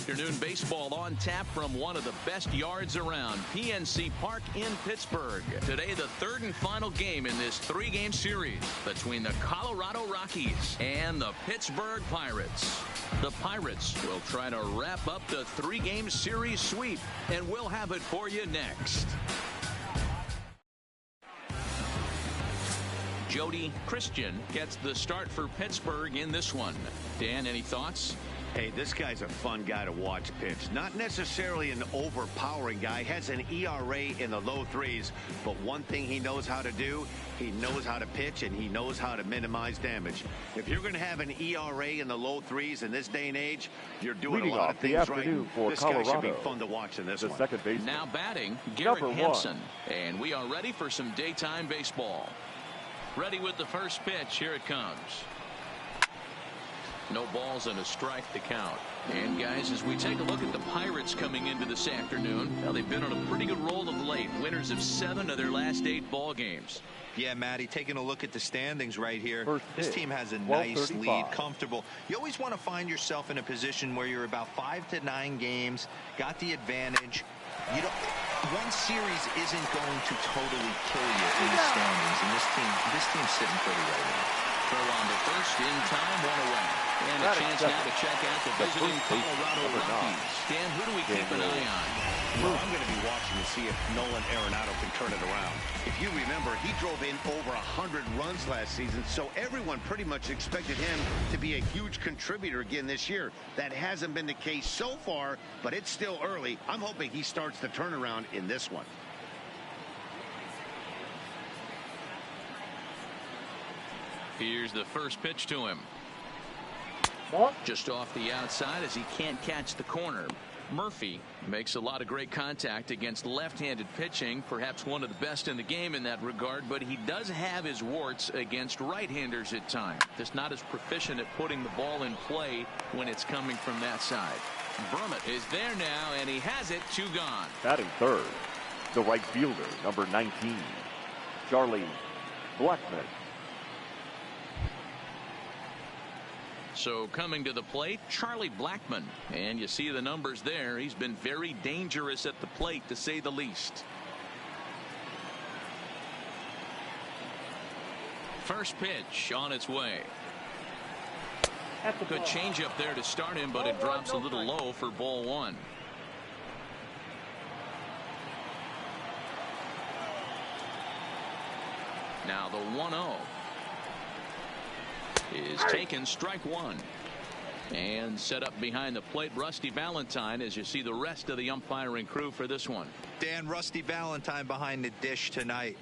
Afternoon baseball on tap from one of the best yards around, PNC Park in Pittsburgh. Today, the third and final game in this three-game series between the Colorado Rockies and the Pittsburgh Pirates. The Pirates will try to wrap up the three-game series sweep, and we'll have it for you next. Jody Christian gets the start for Pittsburgh in this one. Dan, any thoughts? Hey, this guy's a fun guy to watch pitch. Not necessarily an overpowering guy. Has an ERA in the low threes. But one thing he knows how to do, he knows how to pitch and he knows how to minimize damage. If you're going to have an ERA in the low threes in this day and age, you're doing a lot of things right. This guy should be fun to watch in this one. Second base. Now batting, Garrett Hampson. And we are ready for some daytime baseball. Ready with the first pitch. Here it comes. No balls and a strike to count. And guys, as we take a look at the Pirates coming into this afternoon, well, they've been on a pretty good roll of late. Winners of 7 of their last 8 ball games. Yeah, Matty, taking a look at the standings right here. This team has a nice lead, comfortable. You always want to find yourself in a position where you're about 5 to 9 games, got the advantage. You don't. One series isn't going to totally kill you in the standings, and this team's sitting pretty right now. Throw on to first, in time, 1 away. And a chance now to check out the visiting Colorado Rockies. Dan, who do we keep an eye on? Well, I'm going to be watching to see if Nolan Arenado can turn it around. If you remember, he drove in over 100 runs last season, so everyone pretty much expected him to be a huge contributor again this year. That hasn't been the case so far, but it's still early. I'm hoping he starts the turnaround in this one. Here's the first pitch to him. Just off the outside as he can't catch the corner. Murphy makes a lot of great contact against left-handed pitching, perhaps one of the best in the game in that regard, but he does have his warts against right-handers at times. Just not as proficient at putting the ball in play when it's coming from that side. Brummett is there now, and he has it. 2 gone. Batting third, the right fielder, number 19, Charlie Blackmon. So coming to the plate, Charlie Blackmon. And you see the numbers there. He's been very dangerous at the plate, to say the least. First pitch on its way. Good changeup there to start him, but it drops a little low for ball 1. Now the 1-0. Is taken, strike 1. And set up behind the plate, Rusty Valentine, as you see the rest of the umpiring crew for this one. Dan, Rusty Valentine behind the dish tonight.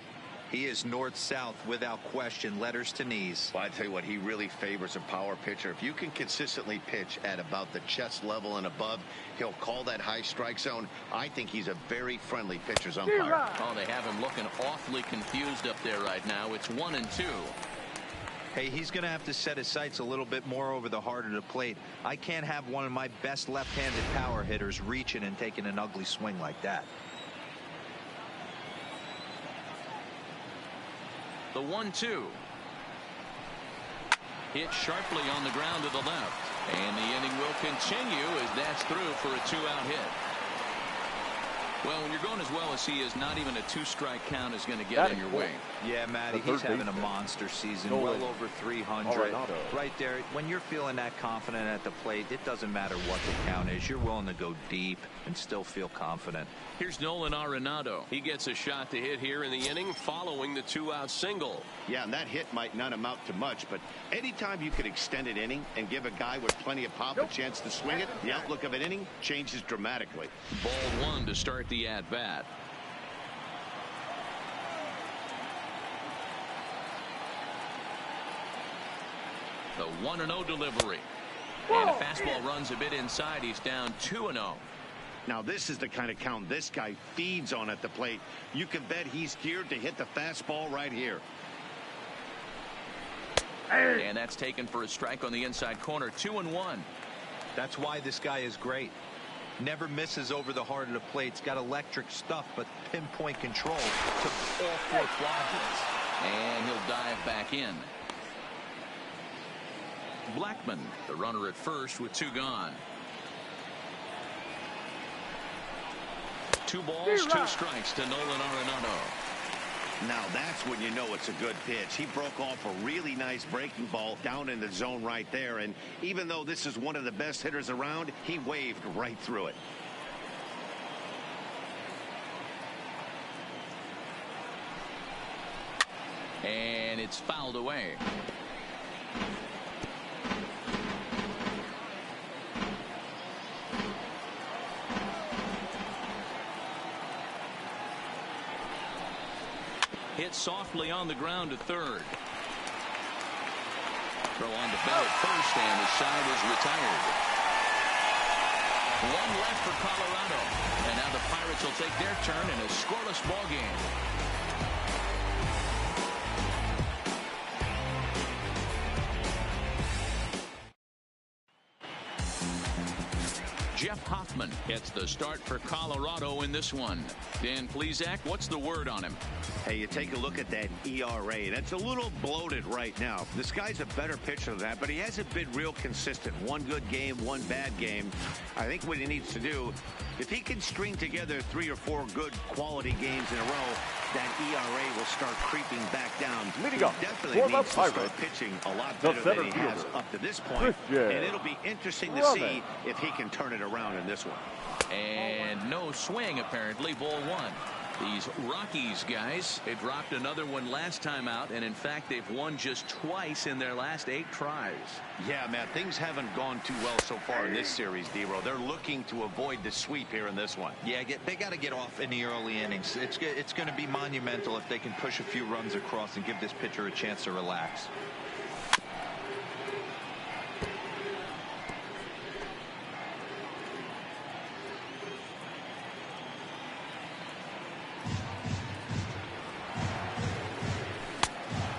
He is north-south without question, letters to knees. Well, I tell you what, he really favors a power pitcher. If you can consistently pitch at about the chest level and above, he'll call that high strike zone. I think he's a very friendly pitcher's umpire. Oh, they have him looking awfully confused up there right now. It's 1-2. Hey, he's going to have to set his sights a little bit more over the heart of the plate. I can't have one of my best left-handed power hitters reaching and taking an ugly swing like that. The 1-2. Hit sharply on the ground to the left. And the inning will continue as that's through for a 2-out hit. Well, when you're going as well as he is, not even a 2-strike count is going to get in your way. Yeah, Matty, he's having a monster season, well over 300. Right there, when you're feeling that confident at the plate, it doesn't matter what the count is. You're willing to go deep and still feel confident. Here's Nolan Arenado. He gets a shot to hit here in the inning following the 2-out single. Yeah, and that hit might not amount to much, but anytime you could extend an inning and give a guy with plenty of pop a chance to swing it, the outlook of an inning changes dramatically. Ball 1 to start the at-bat. The 1-0 delivery. And a fastball runs a bit inside. He's down 2-0. Now this is the kind of count this guy feeds on at the plate. You can bet he's geared to hit the fastball right here. And that's taken for a strike on the inside corner. 2-1. That's why this guy is great. Never misses over the heart of the plate. He's got electric stuff, but pinpoint control to all 4 quadrants. And he'll dive back in. Blackmon, the runner at first with 2 gone. 2 balls, 2 strikes to Nolan Arenado. Now that's when you know it's a good pitch. He broke off a really nice breaking ball down in the zone right there. And even though this is one of the best hitters around, he waved right through it. And it's fouled away. Hit softly on the ground to third. Throw on the belt at first, and the side is retired. 1 left for Colorado. And now the Pirates will take their turn in a scoreless ball game. Jeff Hoffman gets the start for Colorado in this one. Dan Plesac, what's the word on him? Hey, you take a look at that ERA. That's a little bloated right now. This guy's a better pitcher than that, but he hasn't been real consistent. 1 good game, 1 bad game. I think what he needs to do, if he can string together 3 or 4 good quality games in a row, that ERA will start creeping back down. He definitely needs to start pitching a lot better than he has up to this point. And it'll be interesting to see if he can turn it around in this one. And no swing, apparently. Ball 1. These Rockies guys, they dropped another one last time out, and in fact they've won just twice in their last 8 tries. Yeah, Matt, things haven't gone too well so far in this series, D-Row. They're looking to avoid the sweep here in this one. Yeah, they got to get off in the early innings. It's going to be monumental if they can push a few runs across and give this pitcher a chance to relax.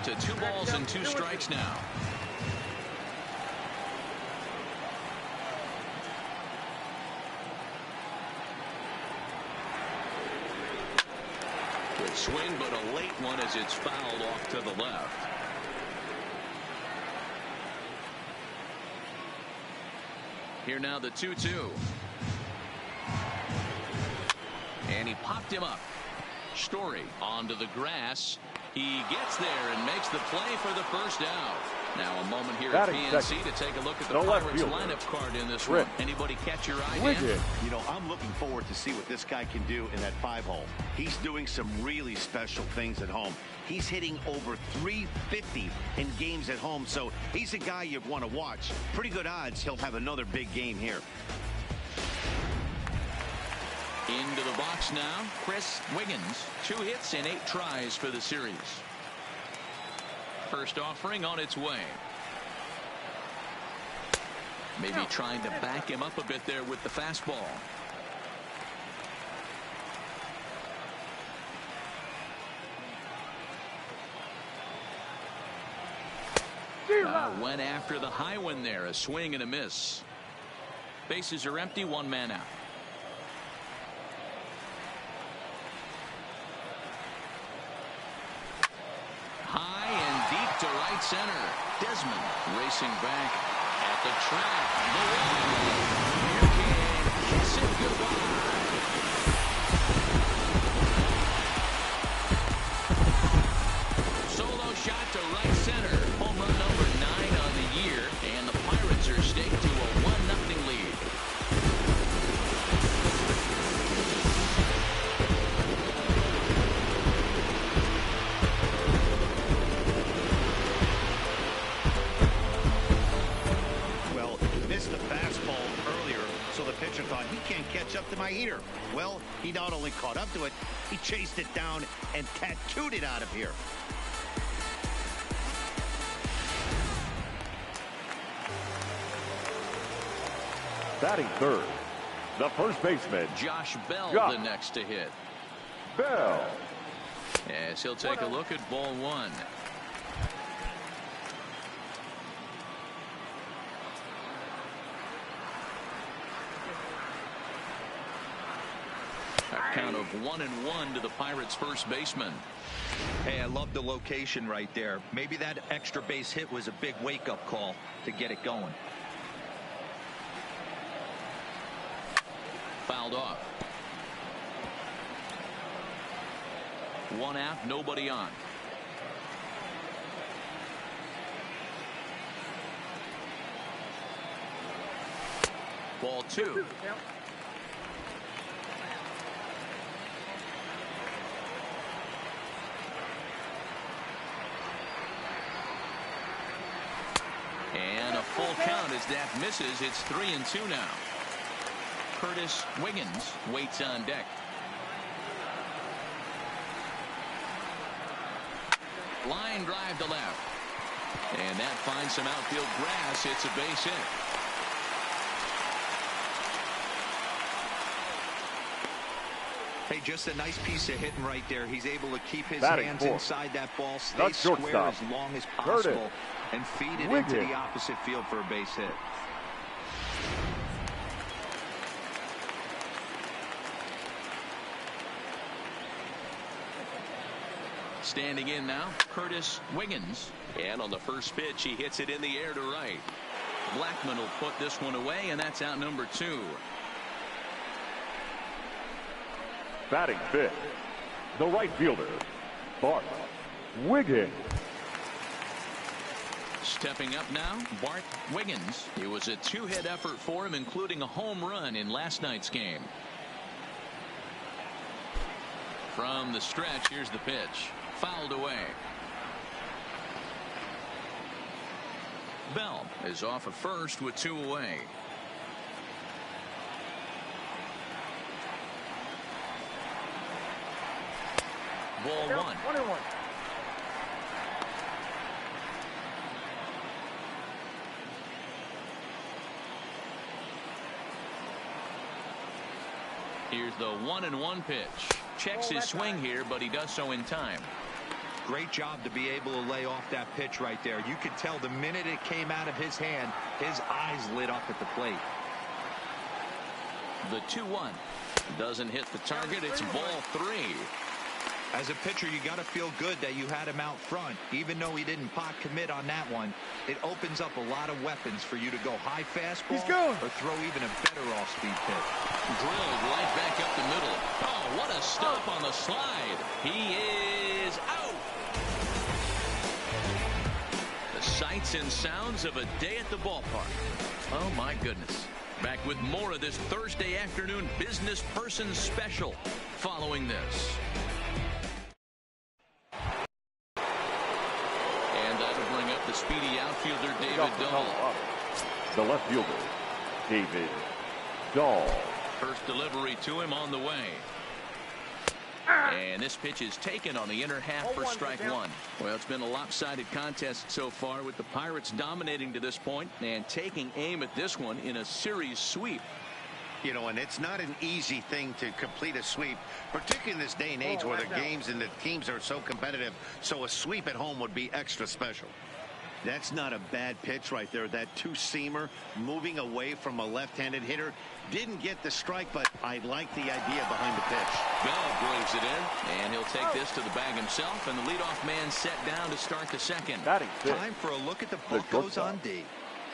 To 2 balls and 2 strikes now. Good swing, but a late one as it's fouled off to the left. Here now the 2-2. And he popped him up. Story onto the grass. He gets there and makes the play for the first out. Now a moment here at PNC to take a look at the Pirates lineup card in this one. Anybody catch your eye, Dan? You know, I'm looking forward to see what this guy can do in that 5-hole. He's doing some really special things at home. He's hitting over 350 in games at home, so he's a guy you want to watch. Pretty good odds he'll have another big game here. Into the box now, Chris Wiggins. 2 hits and 8 tries for the series. First offering on its way. Maybe trying to back him up a bit there with the fastball. Went after the high one there. A swing and a miss. Bases are empty. 1 man out. To right center. Desmond racing back at the track. Here came kiss it goodbye. Solo shot to right center. Home run number 9 on the year, and the Pirates are staked to a 1-0 lead. Thought he can't catch up to my heater. Well, he not only caught up to it, he chased it down and tattooed it out of here. Batting third, the first baseman, Josh Bell, the next to hit. Bell. Yes, he'll take a look at ball 1. A count of 1-1 to the Pirates' first baseman. Hey, I love the location right there. Maybe that extra base hit was a big wake-up call to get it going. Fouled off. One out, nobody on. Ball 2. And a full count as that misses. It's 3-2 now. Curtis Wiggins waits on deck. Line drive to left. And that finds some outfield grass. It's a base hit. Hey, just a nice piece of hitting right there. He's able to keep his Batting hands fourth. inside that ball, stay That's square shortstop. as long as possible, Curtis and feed it Wiggins. into the opposite field for a base hit. Standing in now, Curtis Wiggins. And on the first pitch, he hits it in the air to right. Blackman will put this one away, and that's out number 2. Batting fifth, the right fielder, Bart Wiggins. Stepping up now, Bart Wiggins. It was a 2-hit effort for him, including a home run in last night's game. From the stretch, here's the pitch. Fouled away. Bell is off at first with 2 away. Ball 1. 1-1. Here's the 1-1 pitch. Checks his swing here, but he does so in time. Great job to be able to lay off that pitch right there. You could tell the minute it came out of his hand, his eyes lit up at the plate. The 2-1 doesn't hit the target. It's ball 3. As a pitcher, you got to feel good that you had him out front. Even though he didn't pot commit on that one, it opens up a lot of weapons for you to go high fastball or throw even a better off-speed pitch. Drilled right back up the middle. Oh, what a stop on the slide. He is out. The sights and sounds of a day at the ballpark. Oh, my goodness. Back with more of this Thursday afternoon Business Person Special following this. And that'll bring up the speedy outfielder David Dahl. The left fielder, David Dahl. First delivery to him on the way. And this pitch is taken on the inner half for strike 1. Well, it's been a lopsided contest so far, with the Pirates dominating to this point and taking aim at this one in a series sweep. You know, and it's not an easy thing to complete a sweep, particularly in this day and age where the games and the teams are so competitive. So a sweep at home would be extra special. That's not a bad pitch right there. That 2-seamer moving away from a left-handed hitter. Didn't get the strike, but I like the idea behind the pitch. Bell braves it in, and he'll take this to the bag himself, and the leadoff man set down to start the second. Time for a look at the book goes on D.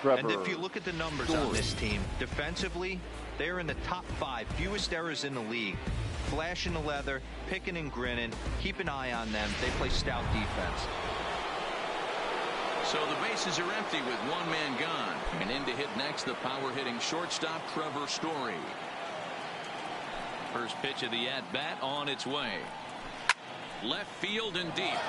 And if you look at the numbers on this team, defensively, they're in the top 5, fewest errors in the league. Flashing the leather, picking and grinning, keep an eye on them. They play stout defense. So the bases are empty with one man gone. And in to hit next, the power-hitting shortstop, Trevor Story. First pitch of the at-bat on its way. Left field and deep.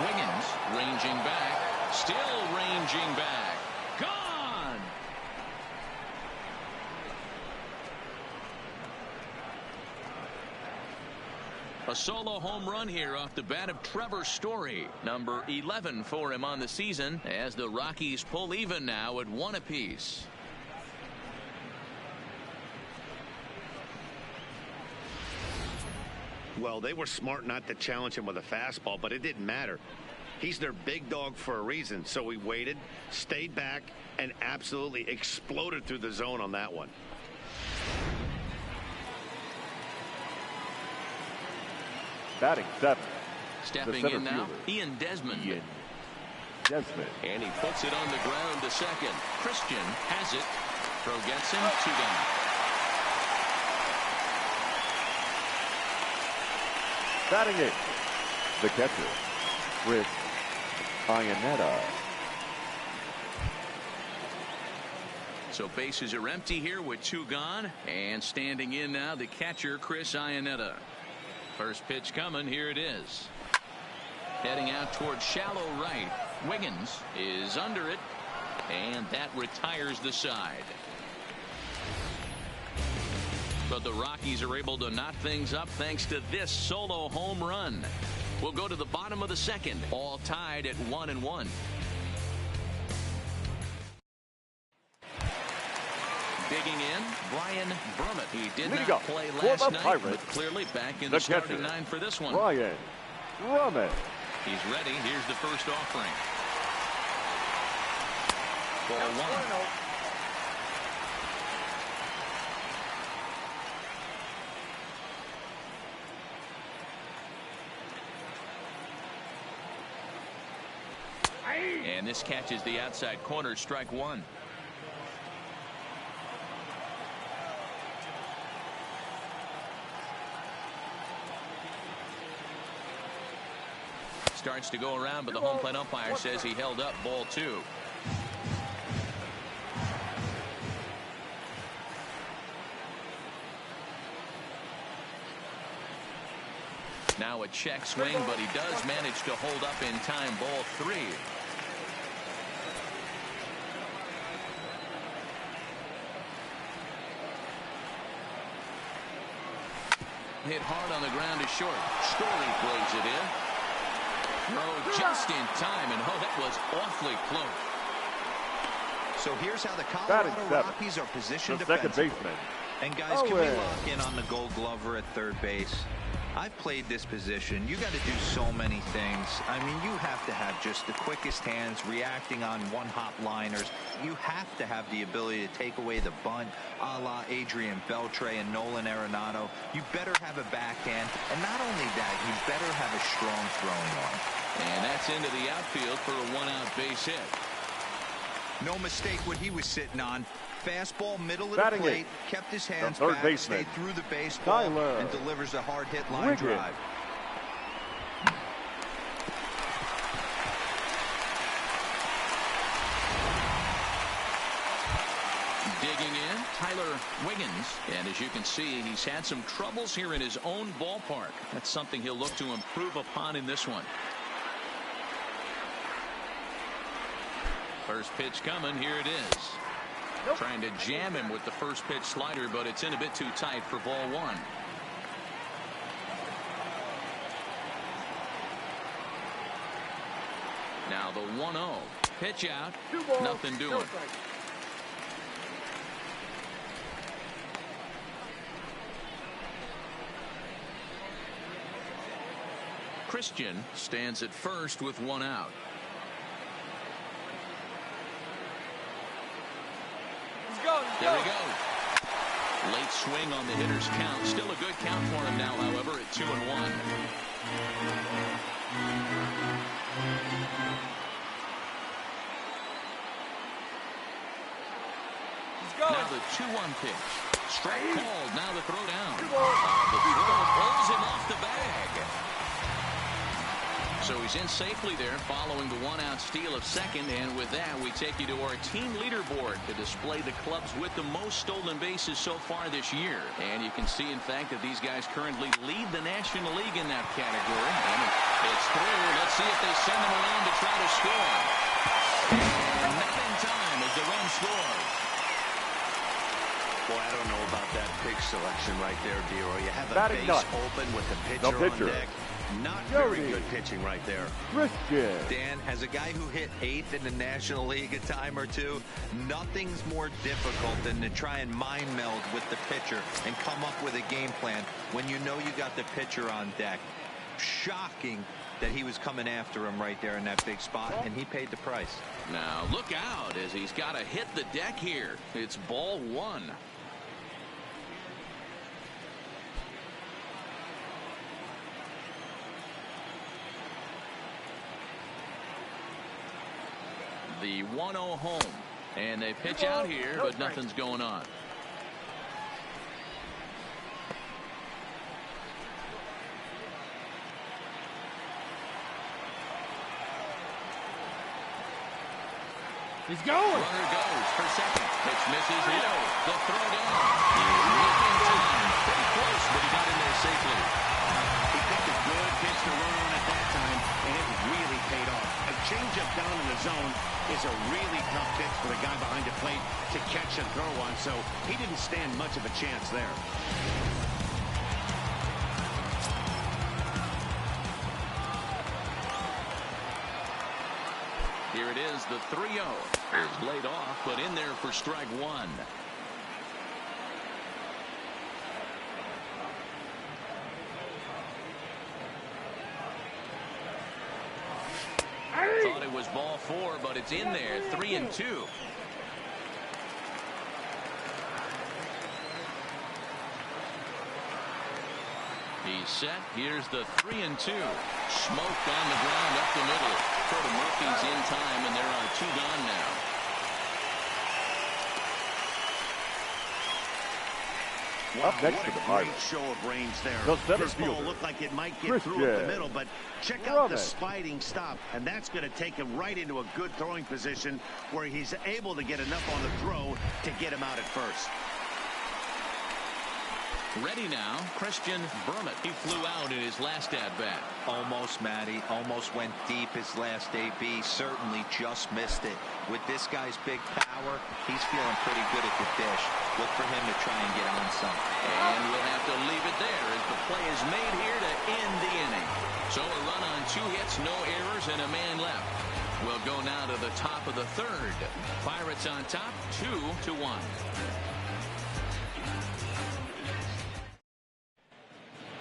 Wiggins ranging back. Still ranging back. Gone! A solo home run here off the bat of Trevor Story. Number 11 for him on the season, as the Rockies pull even now at 1 apiece. Well, they were smart not to challenge him with a fastball, but it didn't matter. He's their big dog for a reason, so he waited, stayed back, and absolutely exploded through the zone on that one. Batting 7. Stepping in now, Ian Desmond. And he puts it on the ground to second. Christian has it. Throw gets him. 2 down. Batting 8. The catcher, Chris Iannetta. So bases are empty here with 2 gone, and standing in now the catcher Chris Iannetta. First pitch coming, here it is. Heading out towards shallow right. Wiggins is under it, and that retires the side. But the Rockies are able to knot things up thanks to this solo home run. We'll go to the bottom of the second, all tied at 1-1. Digging in, Brian Brummett. He did not play last night, but clearly back in the starting 9 for this one. Brian Brummett. He's ready. Here's the first offering. Ball 1. And this catches the outside corner, strike 1. Starts to go around, but the home plate umpire says he held up, ball 2. Now a check swing, but he does manage to hold up in time, ball 3. Hit hard on the ground to short. Story plays it in. Throw just in time, and oh, that was awfully close. So here's how the Colorado Rockies are positioned defensively. Second baseman. And guys, can we lock in on the Gold Glover at third base? I've played this position. You got to do so many things. I mean, you have to have just the quickest hands, reacting on one-hop liners. You have to have the ability to take away the bunt, a la Adrian Beltre and Nolan Arenado. You better have a backhand, and not only that, you better have a strong throwing arm. And that's into the outfield for a 1-out base hit. No mistake what he was sitting on. Fastball, middle of the plate, kept his hands back, stayed through the baseball, and delivers a hard-hit line drive. Digging in, Tyler Wiggins. And as you can see, he's had some troubles here in his own ballpark. That's something he'll look to improve upon in this one. First pitch coming, here it is. Trying to jam him with the first pitch slider, but it's in a bit too tight for ball 1. Now the 1-0. Pitch out. Nothing doing. Christian stands at first with 1 out. There we go. Late swing on the hitter's count. Still a good count for him now, however, at 2-1. Now the 2-1 pitch. Strike called. Now the throw down. The throw pulls him off the bag. So he's in safely there following the 1-out steal of second. And with that, we take you to our team leaderboard to display the clubs with the most stolen bases so far this year. And you can see, in fact, that these guys currently lead the National League in that category. And it's through. Let's see if they send them around to try to score. And not in time as the run scores. Boy, I don't know about that pitch selection right there, Dero. You have a base open with the pitcher on deck. Not very good pitching right there. Christian. Dan, as a guy who hit 8th in the National League a time or two, nothing's more difficult than to try and mind meld with the pitcher and come up with a game plan when you know you got the pitcher on deck. Shocking that he was coming after him right there in that big spot, and he paid the price. Now look out as he's got to hit the deck here. It's ball 1. The 1-0 home, and they pitch out here, but nothing's going on. He's going. Runner goes for second. Pitch misses low. The throw down. He's making time. Pretty close, but he got in there safely. He picked a good pitch to run on at that time, and it really paid off. A changeup down in the zone is a really tough pitch for the guy behind the plate to catch and throw on, so he didn't stand much of a chance there. Here it is, the 3-0 is laid off, but in there for strike one. Thought it was ball 4, but it's in there, 3-2. He's set. Here's the 3-2. Smoked on the ground up the middle. Colorado Murphy's in time, and there are 2 gone now. Wow, up next what to the a Pirates. great show of range there. The center This ball fielder, looked like it might get through up the middle, but check out the sliding stop, and that's going to take him right into a good throwing position where he's able to get enough on the throw to get him out at first. Ready now, Christian Berman. He flew out in his last at-bat. Almost, Matty. Almost went deep his last AB. Certainly just missed it. With this guy's big power, he's feeling pretty good at the dish. Look for him to try and get on some. And we'll have to leave it there as the play is made here to end the inning. So a run on 2 hits, no errors, and a man left. We'll go now to the top of the 3rd. Pirates on top, 2-1.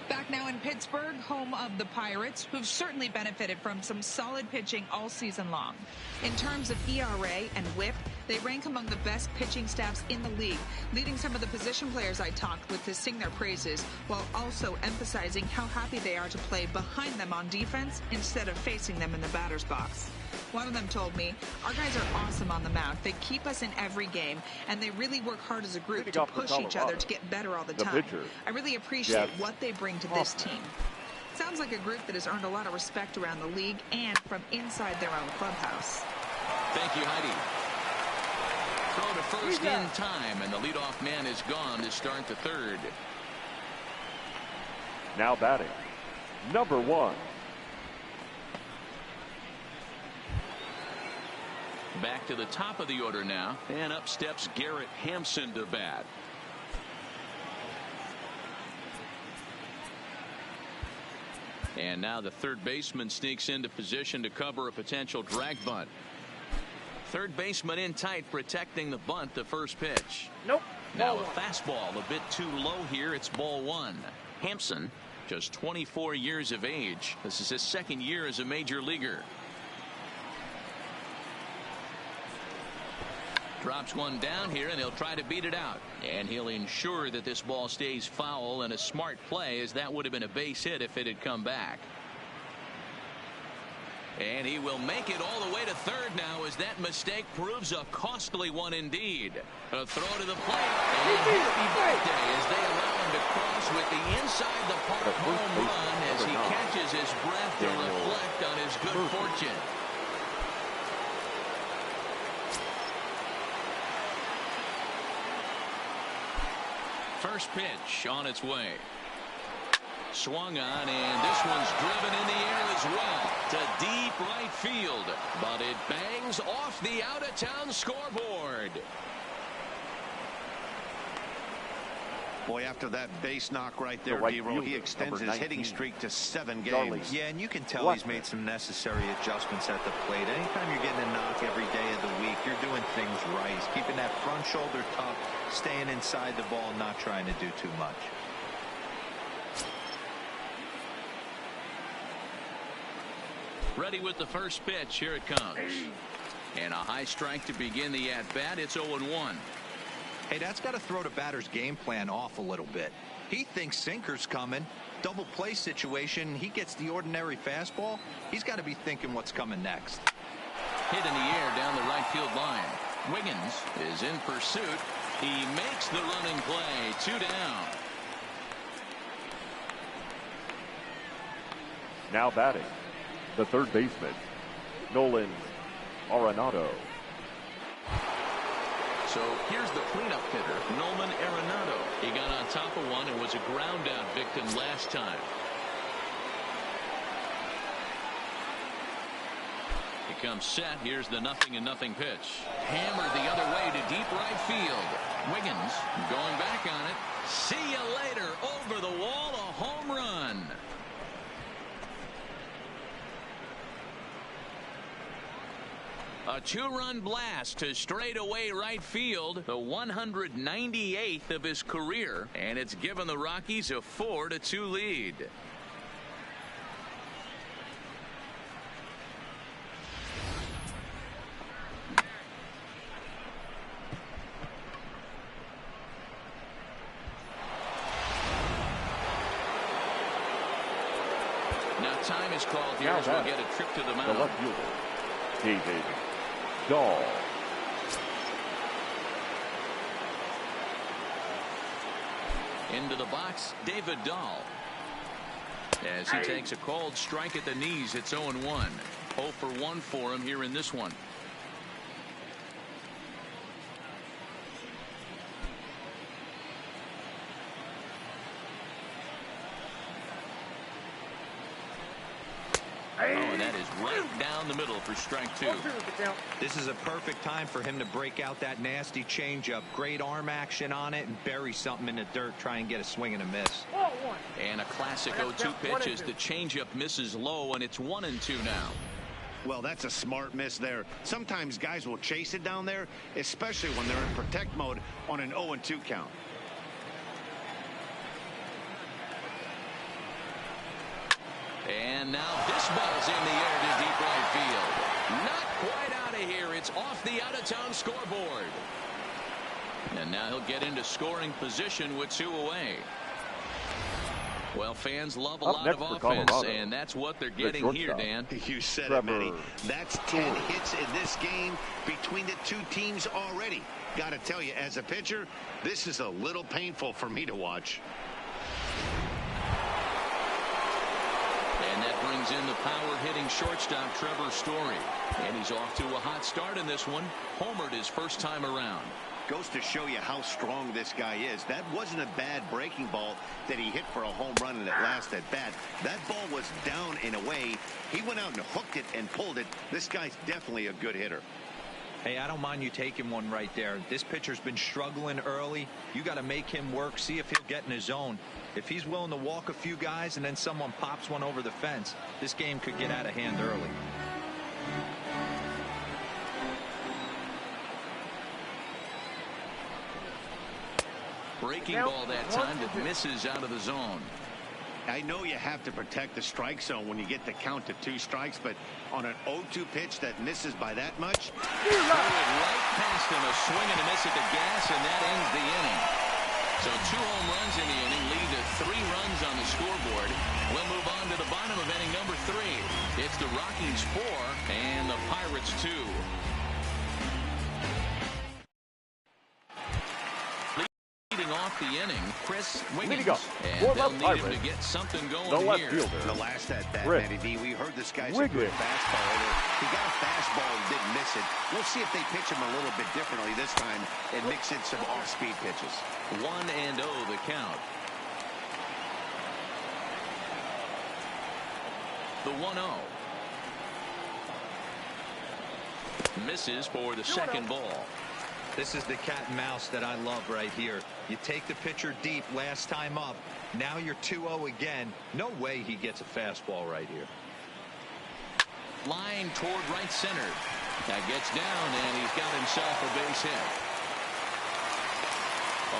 Back now in Pittsburgh, home of the Pirates, who've certainly benefited from some solid pitching all season long. In terms of ERA and WHIP, they rank among the best pitching staffs in the league, leading some of the position players I talked with to sing their praises, while also emphasizing how happy they are to play behind them on defense instead of facing them in the batter's box. One of them told me, our guys are awesome on the mound. They keep us in every game, and they really work hard as a group to push each other to get better all the time. I really appreciate what they bring to this team. Sounds like a group that has earned a lot of respect around the league and from inside their own clubhouse. Thank you, Heidi. Throw to first in time, and the leadoff man is gone to start the 3rd. Now batting, number 1. Back to the top of the order now, and up steps Garrett Hampson to bat. And now the third baseman sneaks into position to cover a potential drag bunt. Third baseman in tight, protecting the bunt. The first pitch. Nope. Now a fastball a bit too low here. It's ball 1. Hampson, just 24 years of age. This is his 2nd year as a major leaguer. Drops one down here, and he'll try to beat it out. And he'll ensure that this ball stays foul, and a smart play, as that would have been a base hit if it had come back. And he will make it all the way to 3rd now, as that mistake proves a costly one indeed. A throw to the plate, and happy birthday as they allow him to cross with the inside the park home run as he catches his breath to reflect on his good fortune. First pitch on its way. Swung on, and this one's driven in the air as well to deep right field, but it bangs off the out-of-town scoreboard. Boy, after that base knock right there, D-Roll, he extends his hitting streak to 7 games. Yeah, and you can tell he's made some necessary adjustments at the plate. Anytime you're getting a knock every day of the week, you're doing things right. He's keeping that front shoulder tucked, staying inside the ball, not trying to do too much. Ready with the first pitch. Here it comes. And a high strike to begin the at-bat. It's 0-1. Hey, that's got to throw the batter's game plan off a little bit. He thinks sinker's coming. Double play situation. He gets the ordinary fastball. He's got to be thinking what's coming next. Hit in the air down the right field line. Wiggins is in pursuit. He makes the running play. 2 down. Now batting, the third baseman, Nolan Arenado. So here's the cleanup hitter, Nolan Arenado. He got on top of one and was a ground out victim last time. He comes set. Here's the 0-0 pitch. Hammered the other way to deep right field. Wiggins going back on it. See you later. Over the wall, a home run. A two-run blast to straightaway right field, the 198th of his career, and it's given the Rockies a 4-2 lead. Now time is called here as we'll get a trip to the mound. The left fielder, David Dahl. Into the box, David Dahl. As he takes a called strike at the knees, it's 0-1. 0 for 1 for him here in this one. Oh, and that is right down the middle for strike 2. This is a perfect time for him to break out that nasty changeup. Great arm action on it and bury something in the dirt. Try and get a swing and a miss. And a classic 0-2 pitch as the changeup misses low, and it's 1-2 now. Well, that's a smart miss there. Sometimes guys will chase it down there, especially when they're in protect mode on an 0-2 count. And now this ball's in the air to deep right field. Not quite out of here. It's off the out-of-town scoreboard. And now he'll get into scoring position with 2 away. Well, fans love a lot of offense, and that's what they're getting here, Dan. You said it, Manny. That's 10 hits in this game between the two teams already. Got to tell you, as a pitcher, this is a little painful for me to watch. And that brings in the power-hitting shortstop, Trevor Story. And he's off to a hot start in this one. Homered his first time around. Goes to show you how strong this guy is. That wasn't a bad breaking ball that he hit for a home run in that last at bat. That ball was down in a way. He went out and hooked it and pulled it. This guy's definitely a good hitter. Hey, I don't mind you taking one right there. This pitcher's been struggling early. You got to make him work, see if he'll get in his zone. If he's willing to walk a few guys and then someone pops one over the fence, this game could get out of hand early. Breaking ball that time that misses out of the zone. I know you have to protect the strike zone when you get the count to 2 strikes, but on an 0-2 pitch that misses by that much. Threw it right past him, a swing and a miss at the gas, and that ends the inning. So 2 home runs in the inning lead to 3 runs on the scoreboard. We'll move on to the bottom of inning number 3. It's the Rockies 4 and the Pirates 2. Off the inning, Chris Wiggins, and they'll need him to get something going here. The last at bat, Matty D, we heard this guy's a good fastball hitter. He got a fastball and didn't miss it. We'll see if they pitch him a little bit differently this time and mix in some off-speed pitches. 1-0 the count. The 1-0. Misses for the second ball. This is the cat and mouse that I love right here. You take the pitcher deep last time up. Now you're 2-0 again. No way he gets a fastball right here. Line toward right center. That gets down, and he's got himself a base hit.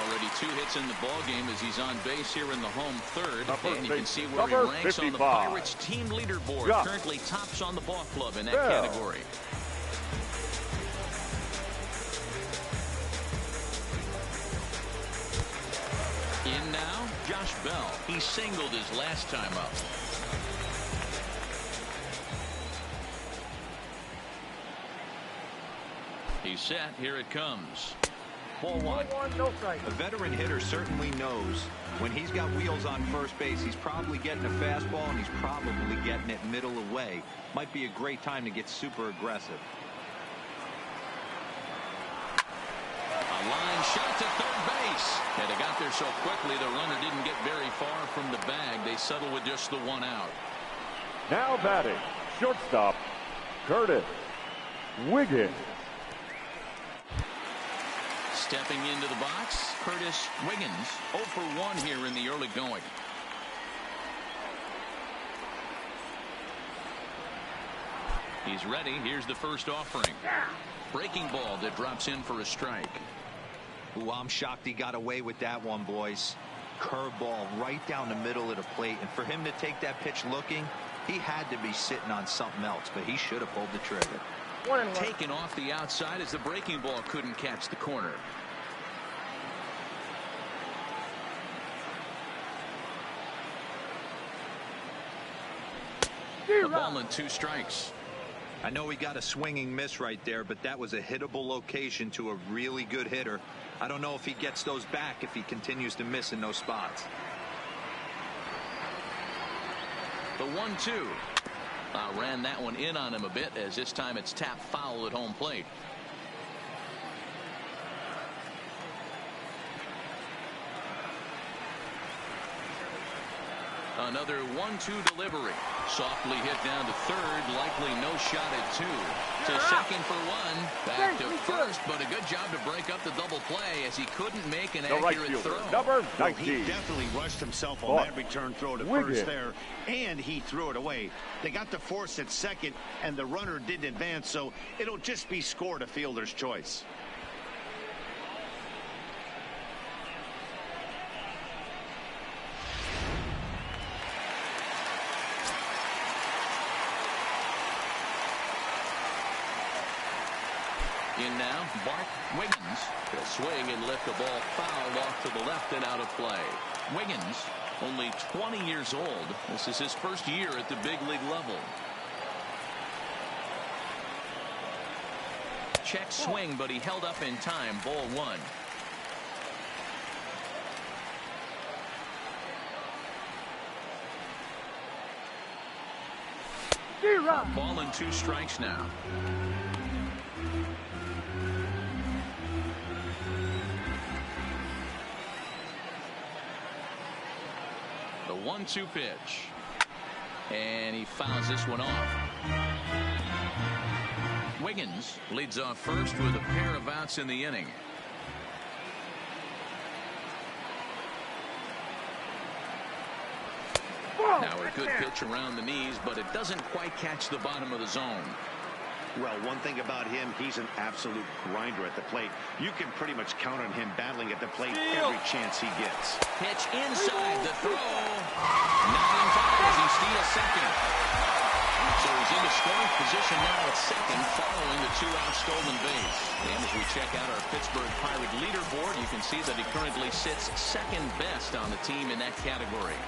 Already 2 hits in the ball game as he's on base here in the home third. And you can see where he ranks on the Pirates team leaderboard. Currently tops on the ball club in that category. In now, Josh Bell. He singled his last time up. He's set. Here it comes. Ball 1. No strike. A veteran hitter certainly knows when he's got wheels on first base, he's probably getting a fastball and he's probably getting it middle away. Might be a great time to get super aggressive. Line shot to third base. And they got there so quickly the runner didn't get very far from the bag. They settled with just the one out. Now batting, shortstop, Curtis Wiggins. Stepping into the box, Curtis Wiggins, 0 for 1 here in the early going. He's ready. Here's the first offering. Breaking ball that drops in for a strike. Ooh, I'm shocked he got away with that one, boys. Curveball right down the middle of the plate. And for him to take that pitch looking, he had to be sitting on something else, but he should have pulled the trigger. Taken off the outside as the breaking ball couldn't catch the corner. A ball and 2 strikes. I know he got a swinging miss right there, but that was a hittable location to a really good hitter. I don't know if he gets those back if he continues to miss in those spots. The 1-2. Ran that one in on him a bit, as this time it's tapped foul at home plate. Another 1-2 delivery. Softly hit down to third. Likely no shot at 2. To second for 1. Back to first, but a good job to break up the double play as he couldn't make an accurate throw. Number 19. Well, he definitely rushed himself on that return throw to first there, and he threw it away. They got the force at second, and the runner didn't advance, so it'll just be scored a fielder's choice. In now, Bart Wiggins to swing and lift the ball foul off to the left and out of play. Wiggins, only 20 years old. This is his first year at the big league level. Check swing, but he held up in time. Ball 1. Ball and 2 strikes now. The 1-2 pitch. And he fouls this one off. Wiggins leads off first with a pair of outs in the inning. Now a good pitch around the knees, but it doesn't quite catch the bottom of the zone. Well, one thing about him, he's an absolute grinder at the plate. You can pretty much count on him battling at the plate every chance he gets. Pitch inside the throw. Not in time as he steals second. So he's in the scoring position now at second following the 2-out stolen base. And as we check out our Pittsburgh Pirate leaderboard, you can see that he currently sits second best on the team in that category.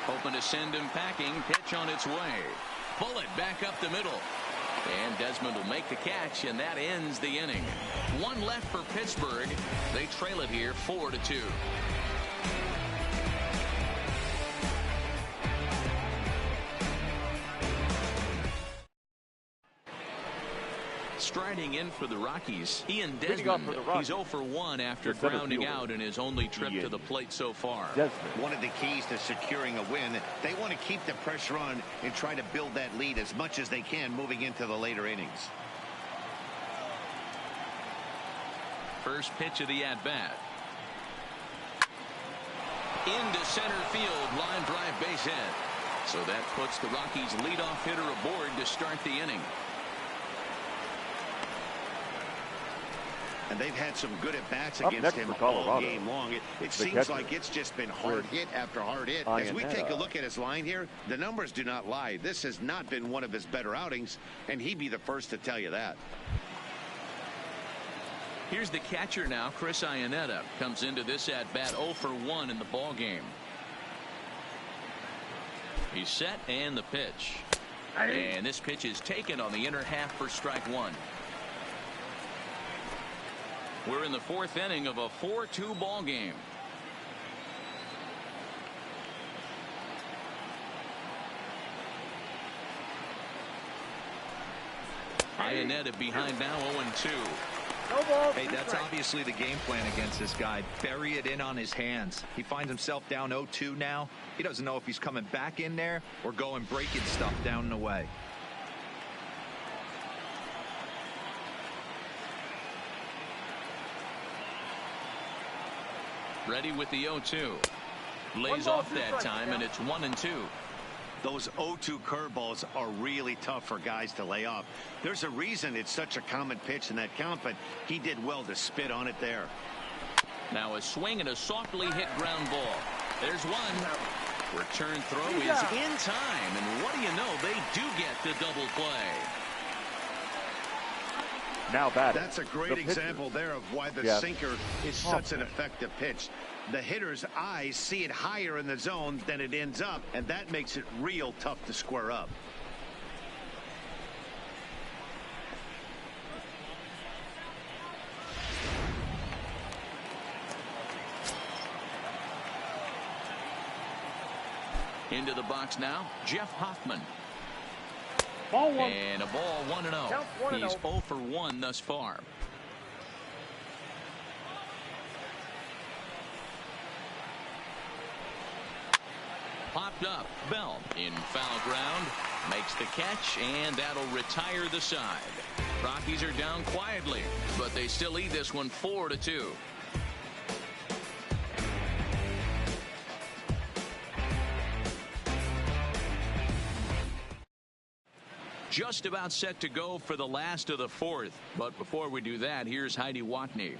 Hoping to send him packing. Pitch on its way. Bullet back up the middle. And Desmond will make the catch, and that ends the inning. 1 left for Pittsburgh. They trail it here 4-2. Striding in for the Rockies, Ian Desmond. He's 0 for 1 after grounding out in his only trip to the plate so far. One of the keys to securing a win, they want to keep the pressure on and try to build that lead as much as they can moving into the later innings. First pitch of the at-bat. Into center field, line drive base hit. So that puts the Rockies leadoff hitter aboard to start the inning. And they've had some good at-bats against him all game long. It seems like it's just been hard hit after hard hit. As we take a look at his line here, the numbers do not lie. This has not been one of his better outings, and he'd be the first to tell you that. Here's the catcher now, Chris Iannetta. Comes into this at-bat 0 for 1 in the ball game. He's set, and the pitch. And this pitch is taken on the inner half for strike 1. We're in the 4th inning of a 4-2 ball game. Ionetta behind now, 0-2. Hey, that's obviously the game plan against this guy. Bury it in on his hands. He finds himself down 0-2 now. He doesn't know if he's coming back in there or going breaking stuff down and away. Ready with the 0-2. Lays off that time, and it's 1-2. Those 0-2 curveballs are really tough for guys to lay off. There's a reason it's such a common pitch in that count, but he did well to spit on it there. Now a swing and a softly hit ground ball. There's one. Return throw is in time, and what do you know? They do get the double play. Now batting. That's a great example there of why the sinker is such an effective pitch. The hitter's eyes see it higher in the zone than it ends up, and that makes it real tough to square up. Into the box now, Jeff Hoffman. Ball one. And a ball 1-0. He's 0 for 1 thus far. Popped up. Bell in foul ground. Makes the catch, and that'll retire the side. Rockies are down quietly, but they still lead this one 4-2. Just about set to go for the last of the fourth. But before we do that, here's Heidi Watney.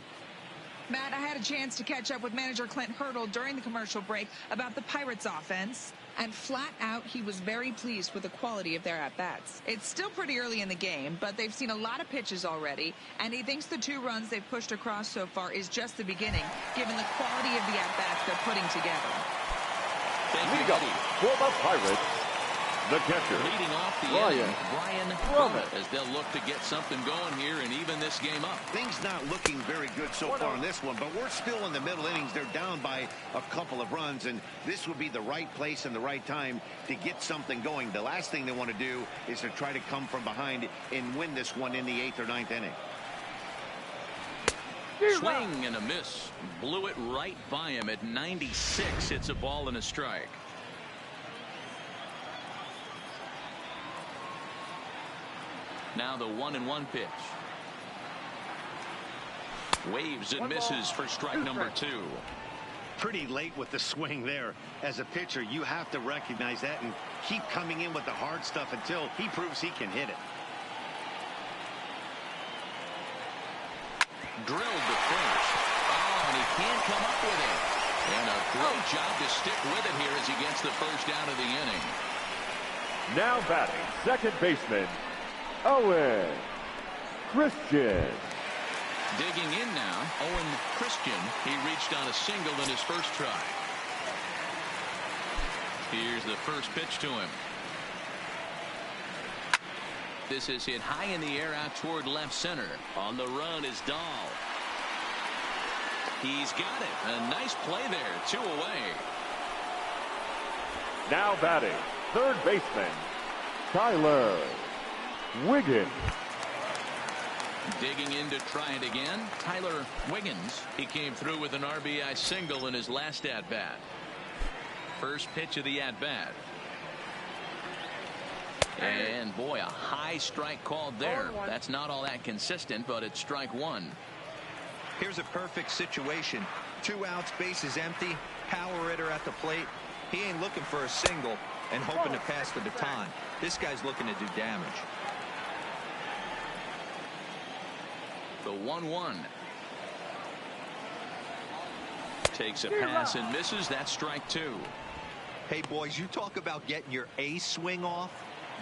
Matt, I had a chance to catch up with manager Clint Hurdle during the commercial break about the Pirates offense. And flat out, he was very pleased with the quality of their at-bats. It's still pretty early in the game, but they've seen a lot of pitches already. And he thinks the 2 runs they've pushed across so far is just the beginning, given the quality of the at-bats they're putting together. Thank you, Heidi. For the Pirates, the catcher, leading off the inning, Brian Drummond, as they'll look to get something going here and even this game up. Things not looking very good so far in this one, but we're still in the middle innings. They're down by a couple of runs, and this would be the right place and the right time to get something going. The last thing they want to do is to try to come from behind and win this one in the 8th or 9th inning. Swing and a miss. Blew it right by him at 96. It's a ball and a strike. Now the 1-1 pitch. Waves and misses for strike number 2. Pretty late with the swing there. As a pitcher, you have to recognize that and keep coming in with the hard stuff until he proves he can hit it. Drilled to first. Oh, and he can't come up with it. And a great job to stick with it here as he gets the first out of the inning. Now batting, second baseman, Owen Christian. Digging in now, Owen Christian. He reached on a single in his first try. Here's the first pitch to him. This is hit high in the air out toward left center. On the run is Dahl. He's got it. A nice play there. 2 away. Now batting, third baseman, Tyler Wiggins. Digging in to try it again, Tyler Wiggins. He came through with an RBI single in his last at-bat. First pitch of the at-bat. And boy, a high strike called there. That's not all that consistent, but it's strike 1. Here's a perfect situation. 2 outs, bases empty, power hitter at the plate. He ain't looking for a single and hoping to pass the baton. This guy's looking to do damage. The 1-1. Takes a pass and misses. That's strike 2. Hey, boys, you talk about getting your A swing off.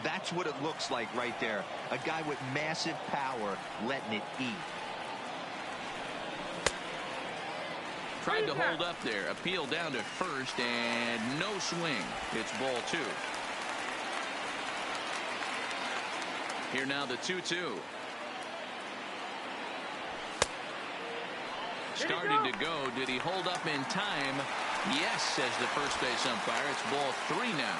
That's what it looks like right there. A guy with massive power letting it eat. Tried to hold up there. Appeal down to first, and no swing. It's ball 2. Here now the 2-2. Started to go. Did he hold up in time? Yes, says the first base umpire. It's ball 3 now.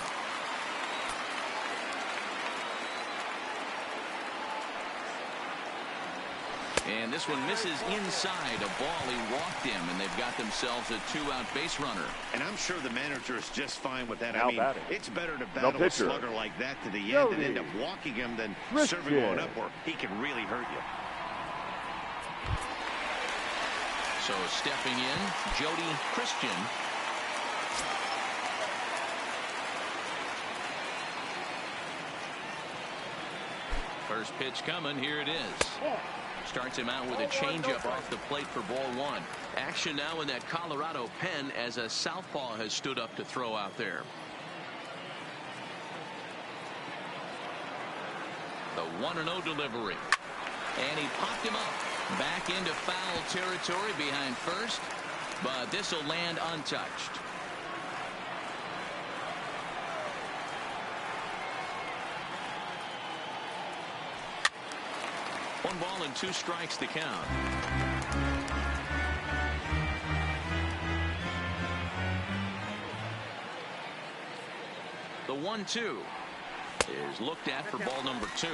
And this one misses inside a ball. He walked him, and they've got themselves a 2-out base runner. And I'm sure the manager is just fine with that. Now I mean, batting. it's better to battle a slugger like that to the end and end up walking him than serving one up where he can really hurt you. So stepping in, Jody Christian. First pitch coming. Here it is. Starts him out with a changeup off the plate for ball one. Action now in that Colorado pen as a southpaw has stood up to throw out there. The 1-0 delivery. And he popped him up. Back into foul territory behind first. But this will land untouched. One ball and 2 strikes to count. The 1-2 is looked at for ball number 2.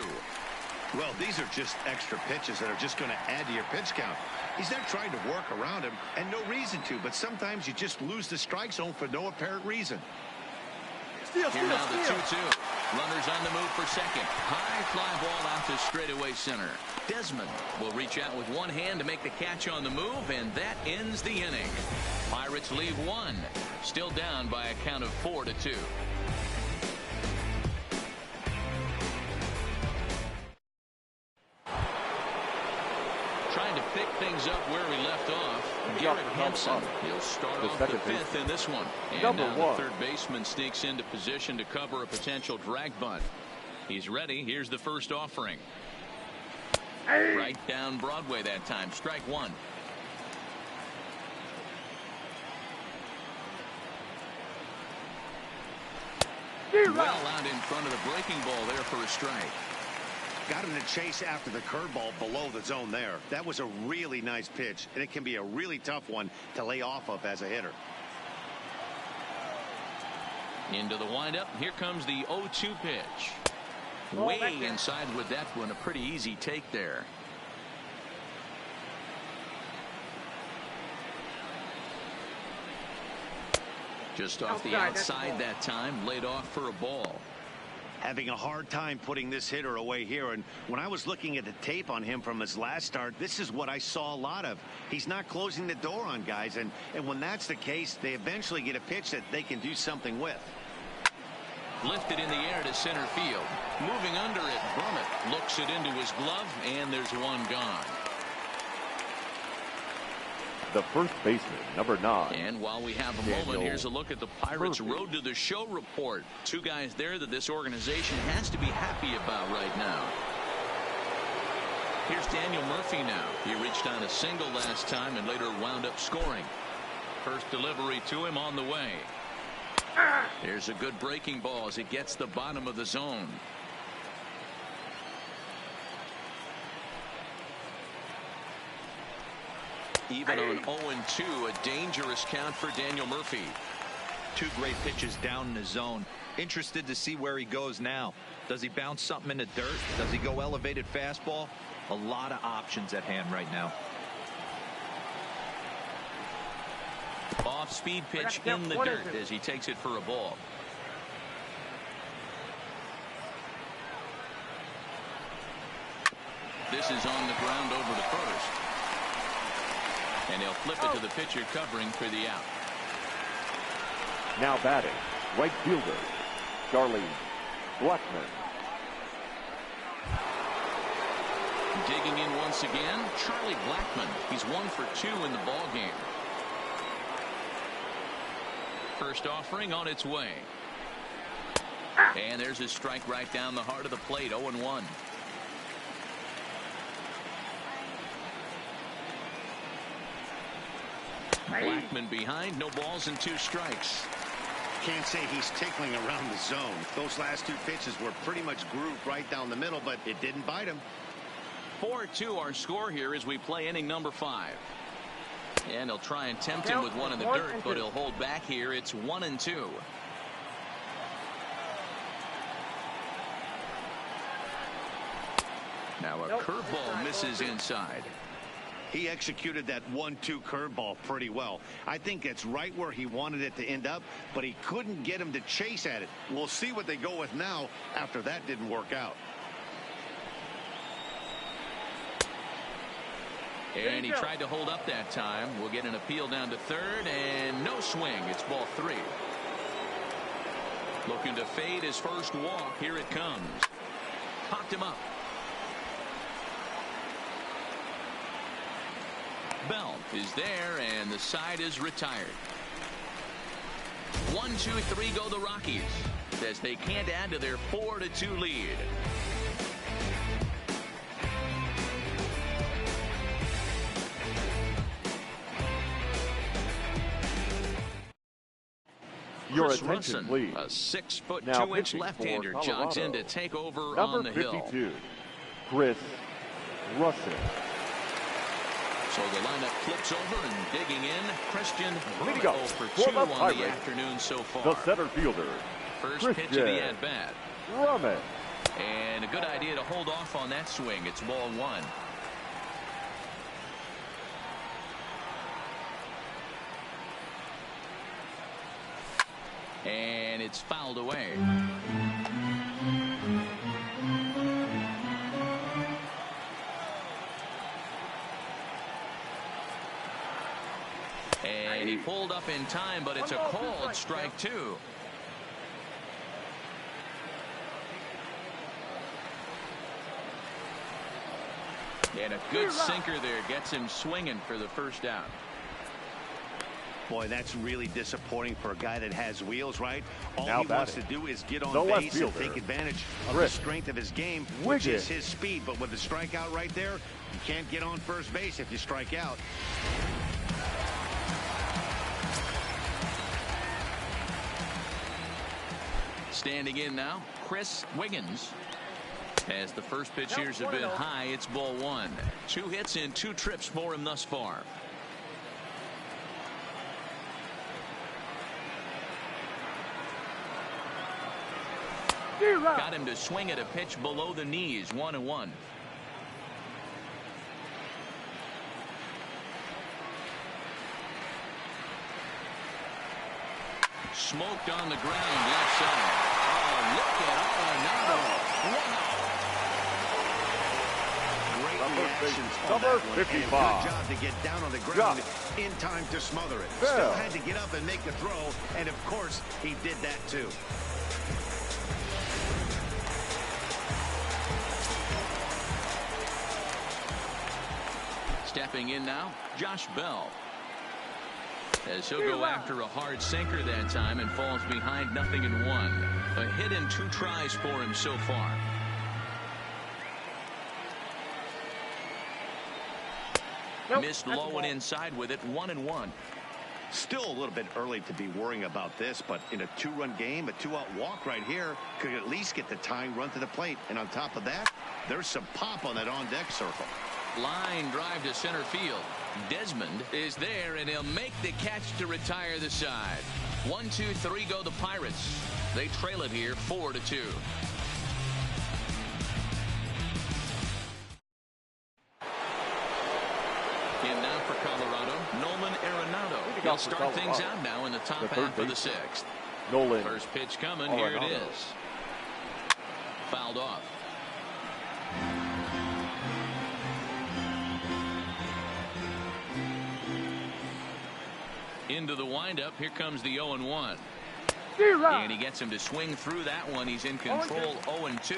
Well, these are just extra pitches that are just going to add to your pitch count. He's not trying to work around him, and no reason to, but sometimes you just lose the strike zone for no apparent reason. Here now the 2-2. Runners on the move for second. High fly ball out to straightaway center. Desmond will reach out with one hand to make the catch on the move, and that ends the inning. Pirates leave one. Still down by a count of 4-2. Trying to pick things up where we left off. Garrett Hampson. He'll start off the 5th in this one. And now the third baseman sneaks into position to cover a potential drag bunt. He's ready. Here's the first offering. Right down Broadway that time. Strike one. Well out in front of the breaking ball there for a strike. Got him to chase after the curveball below the zone there. That was a really nice pitch, and it can be a really tough one to lay off of as a hitter. Into the windup. Here comes the 0-2 pitch. Way inside with that one. A pretty easy take there. Just off the outside that time. Laid off for a ball. Having a hard time putting this hitter away here, and when I was looking at the tape on him from his last start, this is what I saw a lot of. He's not closing the door on guys, and when that's the case, they eventually get a pitch that they can do something with. Lifted in the air to center field. Moving under it, Brummett looks it into his glove, and there's one gone. The first baseman, number 9. And while we have a moment, here's a look at the Pirates' road to the show report. 2 guys there that this organization has to be happy about right now. Here's Daniel Murphy now. He reached on a single last time and later wound up scoring. First delivery to him on the way. There's a good breaking ball as it gets the bottom of the zone. Even on 0-2, a dangerous count for Daniel Murphy. 2 great pitches down in the zone. Interested to see where he goes now. Does he bounce something in the dirt? Does he go elevated fastball? A lot of options at hand right now. Off-speed pitch in the dirt as he takes it for a ball. This is on the ground over to first. And he'll flip it to the pitcher covering for the out. Now batting, right fielder, Charlie Blackmon. Digging in once again, Charlie Blackmon. He's 1 for 2 in the ball game. First offering on its way. And there's a strike right down the heart of the plate. 0-1. Blackmon behind, no balls and 2 strikes. Can't say he's tickling around the zone. Those last 2 pitches were pretty much grooved right down the middle, but it didn't bite him. 4-2 our score here as we play inning number 5. And he'll try and tempt him with one in the dirt, but he'll hold back here. It's 1-2. Now a curveball misses inside. He executed that 1-2 curveball pretty well. I think it's right where he wanted it to end up, but he couldn't get him to chase at it. We'll see what they go with now after that didn't work out. And he tried to hold up that time. We'll get an appeal down to third, and no swing. It's ball 3. Looking to fade his first walk. Here it comes. Popped him up. Bell is there, and the side is retired. 1-2-3 go the Rockies as they can't add to their 4-2 lead. Your Chris attention, Russin, please. a 6'2" Now left-hander, jogs in to take over number on the 52, hill. Chris Russin. So the lineup flips over and digging in. Christian Leading Brummett up 0 for for 2 the on Pirates, the afternoon so far. the center fielder, First Christian pitch of the at-bat. Brummett. And a good idea to hold off on that swing. It's ball 1. And it's fouled away. And he pulled up in time, but it's a called strike 2. And a good sinker there gets him swinging for the first out. Boy, that's really disappointing for a guy that has wheels, right? All Now he wants to batting, do is get on the left base and fielder, take advantage of Rick the strength of his game, which is his speed. But with the strikeout right there, you can't get on first base if you strike out. Standing in now, Chris Wiggins. As the first pitch here's a bit high, it's ball 1. 2 hits in 2 trips for him thus far. Got him to swing at a pitch below the knees. 1-1. Smoked on the ground left side. Oh, look at Arenado. Wow. Great reactions on number that one. 55. And good job to get down on the ground in time to smother it. Bell. Still had to get up and make the throw, and of course he did that too. Stepping in now, Josh Bell. As he'll go after a hard sinker that time and falls behind 0-1. A hit in 2 tries for him so far. Missed low and inside with it. 1-1. Still a little bit early to be worrying about this, but in a 2-run game, a 2-out walk right here could at least get the tying run to the plate. And on top of that, there's some pop on that on-deck circle. Line drive to center field. Desmond is there, and he'll make the catch to retire the side. 1-2-3 go the Pirates. They trail it here 4-2. In now for Colorado, Nolan Arenado. He'll start things out now in the top half of the 6th. Nolan. First pitch coming. Here it is. Fouled off. Into the windup. Here comes the 0-1. And he gets him to swing through that one. He's in control. 0-2.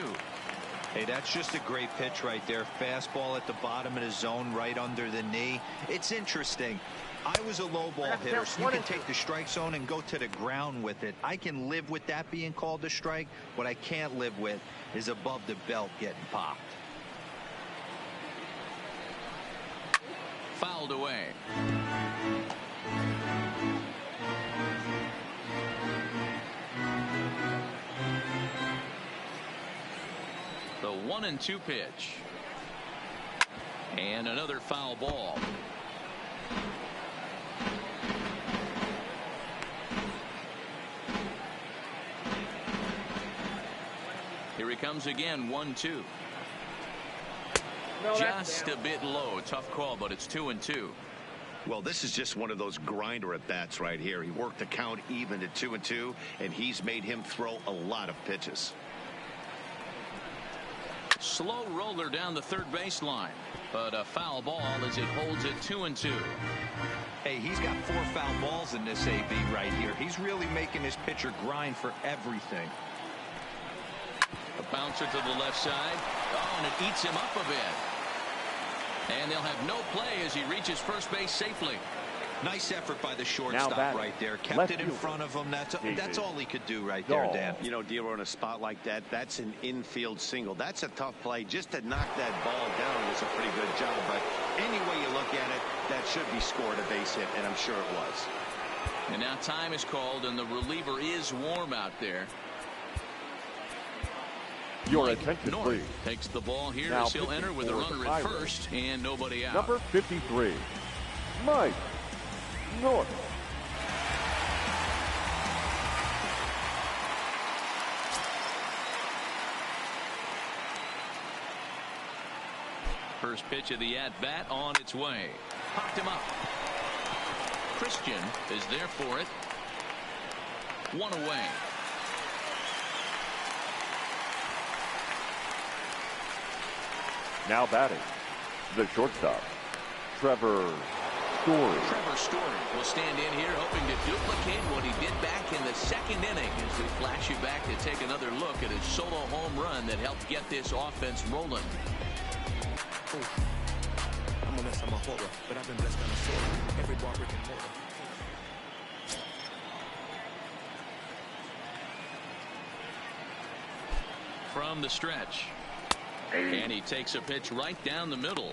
Hey, that's just a great pitch right there. Fastball at the bottom of the zone, right under the knee. It's interesting. I was a low ball hitter, so you can take the strike zone and go to the ground with it. I can live with that being called a strike. What I can't live with is above the belt getting popped. Fouled away. The 1-2 pitch. And another foul ball. Here he comes again. 1-2. Just a bit low. Tough call, but it's 2-2. Well, this is just one of those grinder at bats right here. He worked the count even to 2-2, and he's made him throw a lot of pitches. Slow roller down the third baseline, but a foul ball as it holds it 2-2. Hey, he's got 4 foul balls in this AB right here. He's really making his pitcher grind for everything. A bouncer to the left side. Oh, and it eats him up a bit. And they'll have no play as he reaches first base safely. Nice effort by the shortstop right there. Kept it in front of him. That's all he could do right there, Dan. You know, D'Lo, in a spot like that, that's an infield single. That's a tough play. Just to knock that ball down was a pretty good job. But any way you look at it, that should be scored a base hit, and I'm sure it was. And now time is called, and the reliever is warm out there. Your attention, please. Takes the ball here now as he'll enter with a runner at first and nobody out. Number 53, Mike North. First pitch of the at-bat on its way. Popped him up. Christian is there for it. 1 away. Now batting, the shortstop, Trevor Story. Trevor Story will stand in here hoping to duplicate what he did back in the second inning as we flash you back to take another look at his solo home run that helped get this offense rolling. I'm a mess, I'm a horror, but I've been blessed on a sword. Every bar, brick and mortar. From the stretch. And he takes a pitch right down the middle.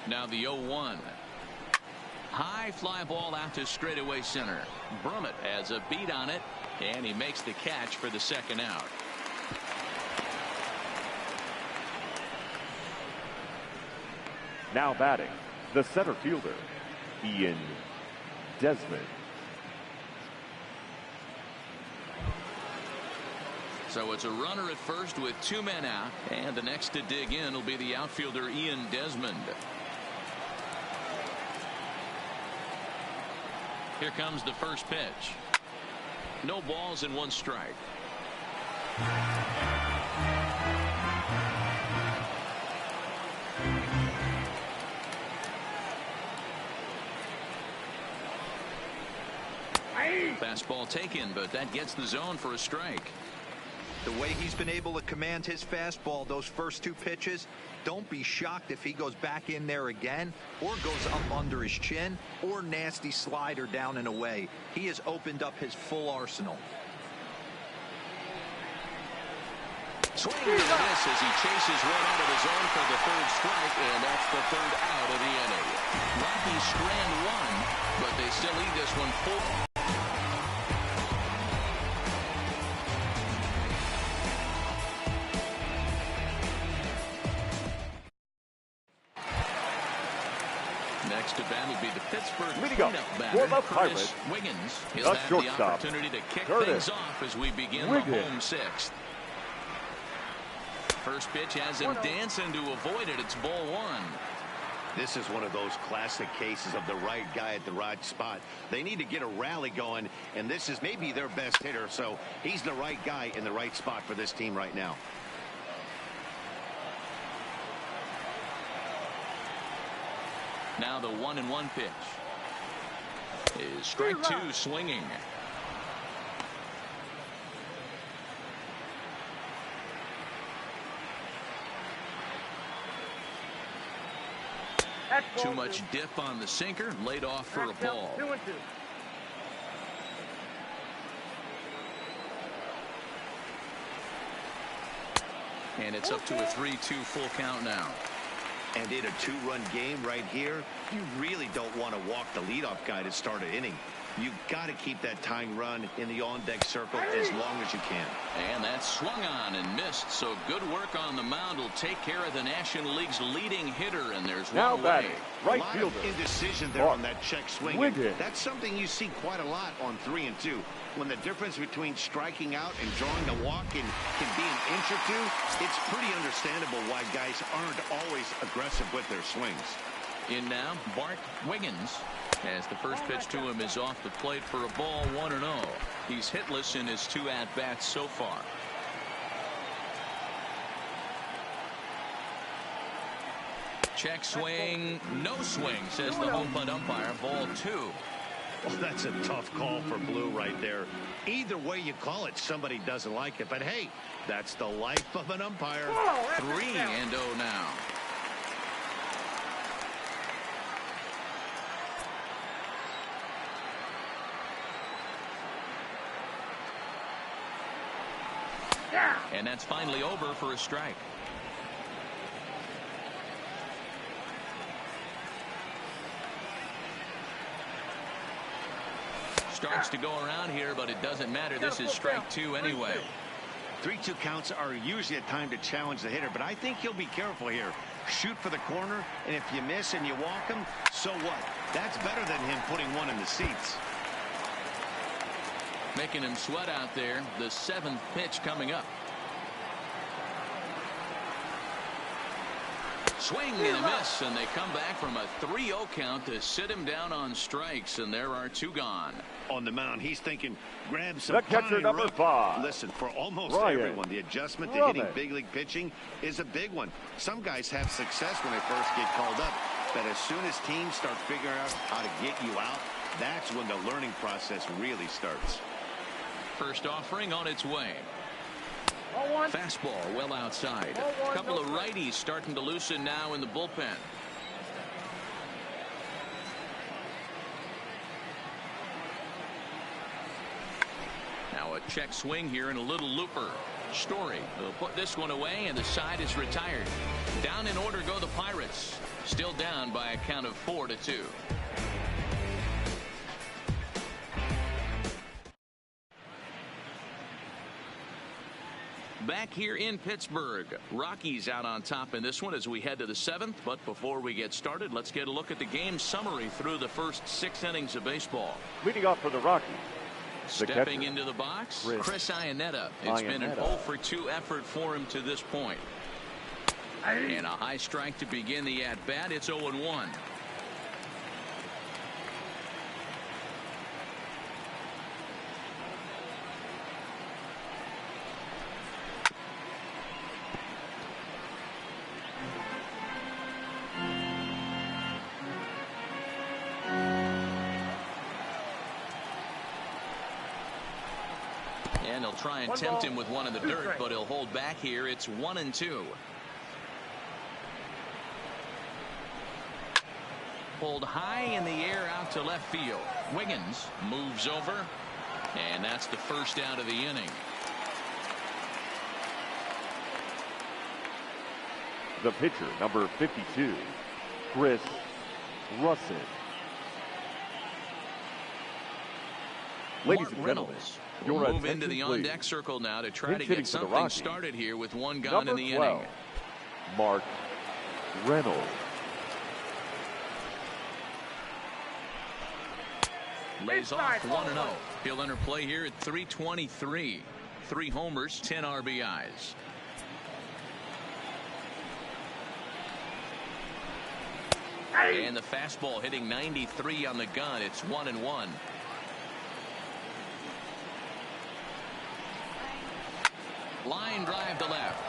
Now the 0-1. High fly ball out to straightaway center. Brummett has a beat on it, and he makes the catch for the second out. Now batting, the center fielder, Ian Desmond. So it's a runner at first with 2 men out, and the next to dig in will be the outfielder Ian Desmond. Here comes the first pitch. No balls and 1 strike. Fastball taken, but that gets the zone for a strike. The way he's been able to command his fastball those first 2 pitches, don't be shocked if he goes back in there again or goes up under his chin or nasty slider down and away. He has opened up his full arsenal. Swing to this as he chases one out of the zone for the 3rd strike, and that's the 3rd out of the inning. Rockies strand 1, but they still lead this one 4. Next to bat will be the Pittsburgh cleanup batter, Curtis Wiggins. He'll have the opportunity to kick things off as we begin the home 6th. First pitch has him dancing to avoid it. It's ball 1. This is one of those classic cases of the right guy at the right spot. They need to get a rally going, and this is maybe their best hitter, so he's the right guy in the right spot for this team right now. Now the 1-1 pitch is strike 2 swinging. Too much dip on the sinker, laid off for a ball. 2-2. And it's up to a 3-2 full count now. And in a 2-run game right here, you really don't want to walk the leadoff guy to start an inning. You've got to keep that tying run in the on-deck circle as long as you can. And that swung on and missed, so good work on the mound will take care of the National League's leading hitter, and there's now one away. Right a lot fielder. of indecision there on that check swing. Wiggins. That's something you see quite a lot on 3 and 2. When the difference between striking out and drawing the walk can be an inch or two, it's pretty understandable why guys aren't always aggressive with their swings. In now, Bart Wiggins, as the first pitch to him is off the plate for a ball, 1-0. He's hitless in his 2 at-bats so far. Check swing, no swing, says the home plate umpire. Ball 2. Well, that's a tough call for Blue right there. Either way you call it, somebody doesn't like it. But hey, that's the life of an umpire. 3-0 now. And that's finally over for a strike. Starts to go around here, but it doesn't matter. This is strike 2 anyway. 3-2 counts are usually a time to challenge the hitter, but I think he'll be careful here. Shoot for the corner, and if you miss and you walk him, so what? That's better than him putting one in the seats. Making him sweat out there. The 7th pitch coming up. Swing and a miss, and they come back from a 3-0 count to sit him down on strikes, and there are 2 gone. On the mound, he's thinking, grab some The catcher, number 5. Listen, for almost Ryan. everyone, the adjustment to hitting big league pitching is a big one. Some guys have success when they first get called up, but as soon as teams start figuring out how to get you out, that's when the learning process really starts. First offering on its way. Fastball well outside. A couple of righties starting to loosen now in the bullpen. Now a check swing here and a little looper. Story will put this one away, and the side is retired. Down in order go the Pirates. Still down by a count of 4-2. Back here in Pittsburgh, Rockies out on top in this one as we head to the 7th. But before we get started, let's get a look at the game summary through the first 6 innings of baseball. Leading off for the Rockies. Stepping into the box, Chris Iannetta. It's been an 0-for-2 effort for him to this point. And a high strike to begin the at-bat. It's 0-1. And he'll try and tempt him with one in the dirt, but he'll hold back here. It's 1-2. Pulled high in the air out to left field. Wiggins moves over, and that's the first out of the inning. The pitcher, number 52, Chris Russin. Ladies and gentlemen, we'll move into the on-deck circle now to try to get something started here with one gone in the inning. Mark Reynolds. Lays off 1-0. He'll enter play here at 323. 3 homers, 10 RBIs. And the fastball hitting 93 on the gun. It's 1-1. Line drive to left.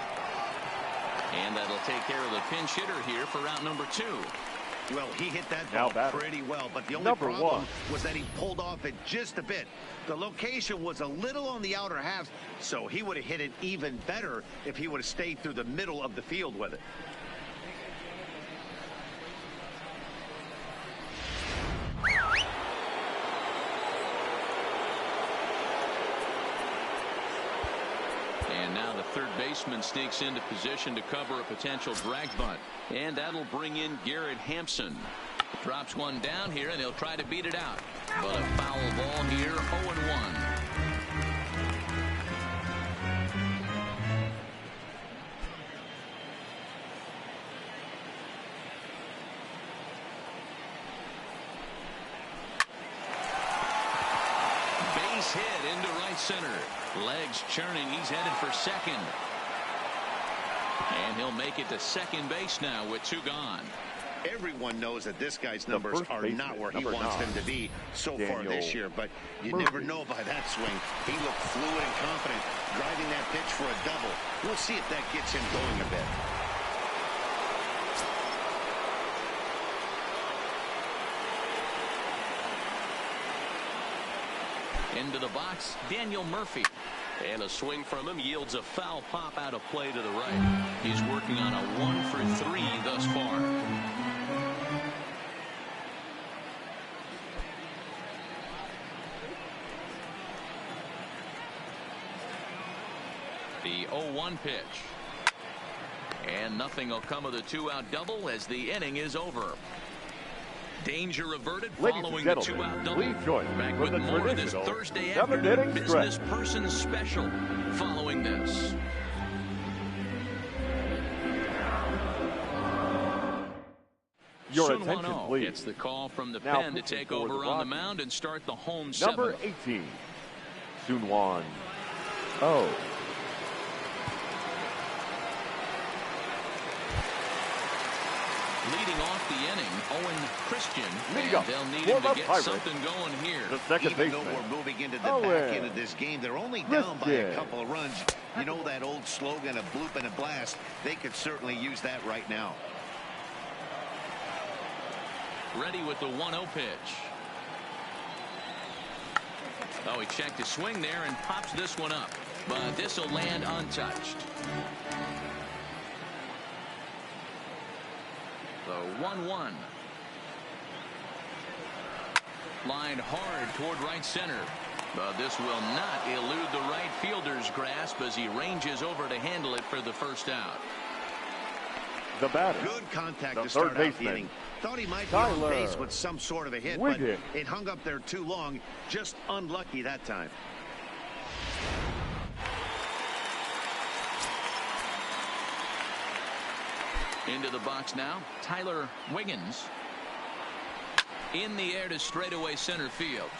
And that'll take care of the pinch hitter here for round number 2. Well, he hit that ball pretty well, but the only problem was that he pulled off it just a bit. The location was a little on the outer half, so he would have hit it even better if he would have stayed through the middle of the field with it. And now the third baseman sneaks into position to cover a potential drag bunt. And that'll bring in Garrett Hampson. Drops one down here, and he'll try to beat it out. But a foul ball here, 0-1. Base hit into right center. Legs churning. He's headed for second. And he'll make it to second base now with 2 gone. Everyone knows that this guy's numbers are not where he wants them to be so far this year, but you never know by that swing. He looked fluid and confident, driving that pitch for a double. We'll see if that gets him going a bit. Into the box, Daniel Murphy. And a swing from him yields a foul pop out of play to the right. He's working on a 1-for-3 thus far. The 0-1 pitch. And nothing will come of the 2-out double as the inning is over. Danger averted following the 2-out double. Back with more of this Thursday afternoon business person special following this. Your attention, please. Gets the call from the pen to take over on the mound and start the home 7th. Number 18, Sunwon Oh. Leading off the inning, Owen Christian. They'll need him to get something going here. The second Even baseman. though we're moving into the back end of this game, they're only down by a couple of runs. You know that old slogan, a bloop and a blast. They could certainly use that right now. Ready with the 1-0 pitch. Oh, he checked his swing there and pops this one up. But this will land untouched. The 1-1. Lined hard toward right center. But this will not elude the right fielder's grasp as he ranges over to handle it for the first out. The batter. Good contact the to start third out the inning. Thought he might be on base with some sort of a hit, but it hung up there too long. Just unlucky that time. Into the box now, Tyler Wiggins. In the air to straightaway center field.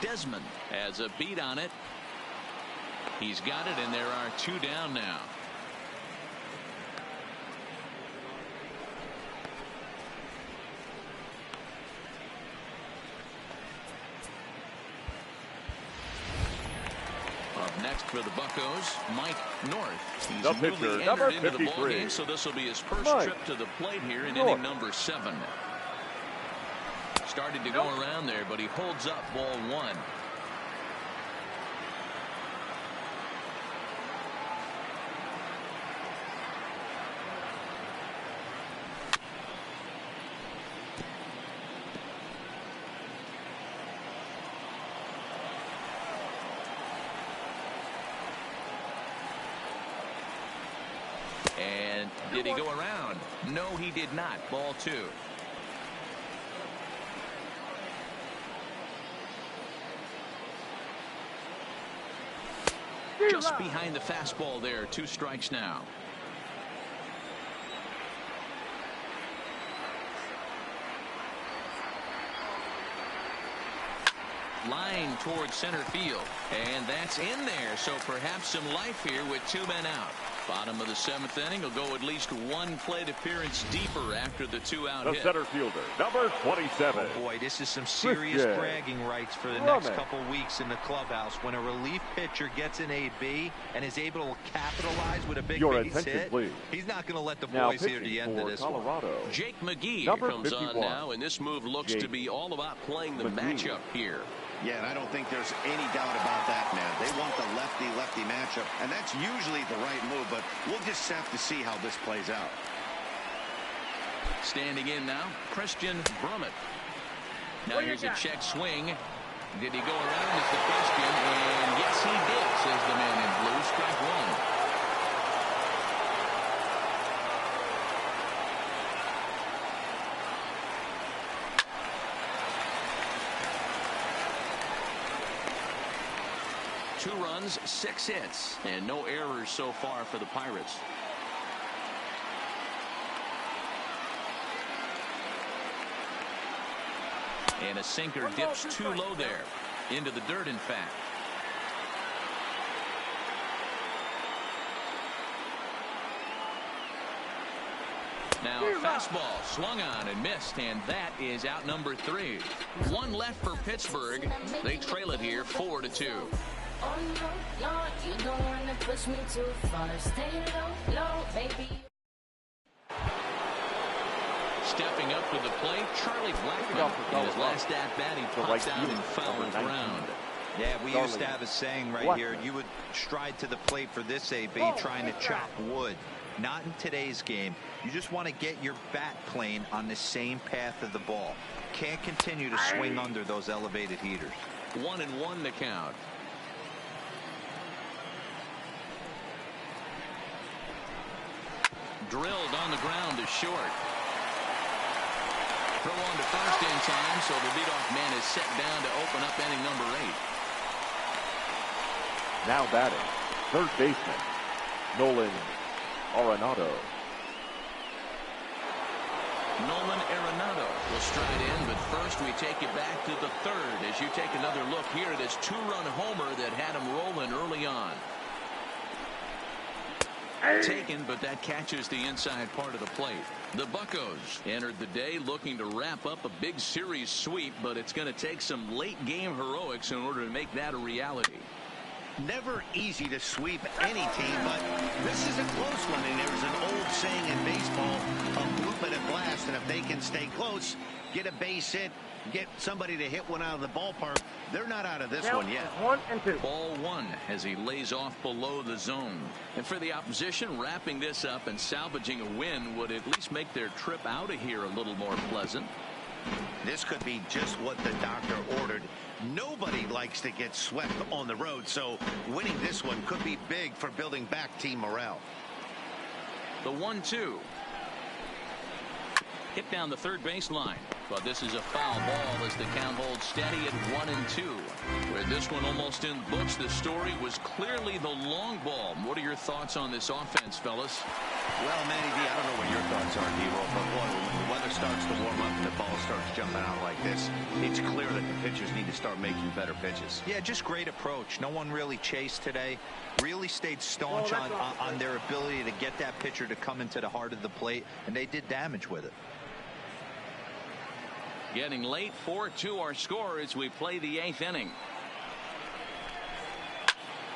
Desmond has a beat on it. He's got it, and there are 2 down now. Up next for the Buccos, Mike North. He's the newly pitcher, entered number into the 53. ballgame, so this will be his first trip to the plate here in inning number 7. Started to go around there, but he holds up ball 1. And did he go around? No, he did not. Ball 2. Just behind the fastball there. 2 strikes now. Line towards center field. And that's in there. So perhaps some life here with 2 men out. Bottom of the 7th inning will go at least 1 plate appearance deeper after the 2-out hit. The center fielder, number 27. Oh boy, this is some serious bragging rights for the next couple weeks in the clubhouse. When a relief pitcher gets an AB and is able to capitalize with a big base hit, please. He's not going to let the boys hear the end of this Colorado. one. Jake McGee number comes 51. on now, and this move looks to be all about playing the matchup here. Yeah, and I don't think there's any doubt about that, man. They want the lefty-lefty matchup, and that's usually the right move, but we'll just have to see how this plays out. Standing in now, Christian Brummett. Now here's a check swing. Did he go around is the question, and yes, he did, says the man in blue. Strike 1. 2 runs, 6 hits, and no errors so far for the Pirates. And a sinker dips too low there. Into the dirt, in fact. Now a fastball swung on and missed, and that is out number 3. 1 left for Pittsburgh. They trail it here 4-2. Stepping up to the plate, Charlie Blackmon. In his last at-bat, he pops out and fouls ground. Yeah, we used to have a saying right here. You would stride to the plate for this AB trying to chop wood. Not in today's game. You just want to get your bat plane on the same path of the ball. Can't continue to swing under those elevated heaters. 1-1 the count. Drilled on the ground to short. Throw on to first in time, so the leadoff man is set down to open up inning number 8. Now batting, third baseman, Nolan Arenado. Nolan Arenado will stride in, but first we take it back to the 3rd as you take another look here at his 2-run homer that had him rolling early on. Taken, but that catches the inside part of the plate. The Buccos entered the day looking to wrap up a big series sweep, but it's going to take some late game heroics in order to make that a reality. Never easy to sweep any team, but this is a close one, and there's an old saying in baseball, a bloop and a blast, and if they can stay close, get a base hit, get somebody to hit one out of the ballpark, they're not out of this one yet. 1-2. Ball 1 as he lays off below the zone. And for the opposition, wrapping this up and salvaging a win would at least make their trip out of here a little more pleasant. This could be just what the doctor ordered. Nobody likes to get swept on the road, so winning this one could be big for building back team morale. The 1-2. Hit down the third baseline, but this is a foul ball as the count holds steady at 1-2. With this one almost in the books, the story was clearly the long ball. What are your thoughts on this offense, fellas? Well, Manny D, I don't know what your thoughts are, D-Roll, but when the weather starts to warm up and the ball starts jumping out like this, it's clear that the pitchers need to start making better pitches. Yeah, just great approach. No one really chased today. Really stayed staunch on their ability to get that pitcher to come into the heart of the plate, and they did damage with it. Getting late, 4-2 our score as we play the 8th inning.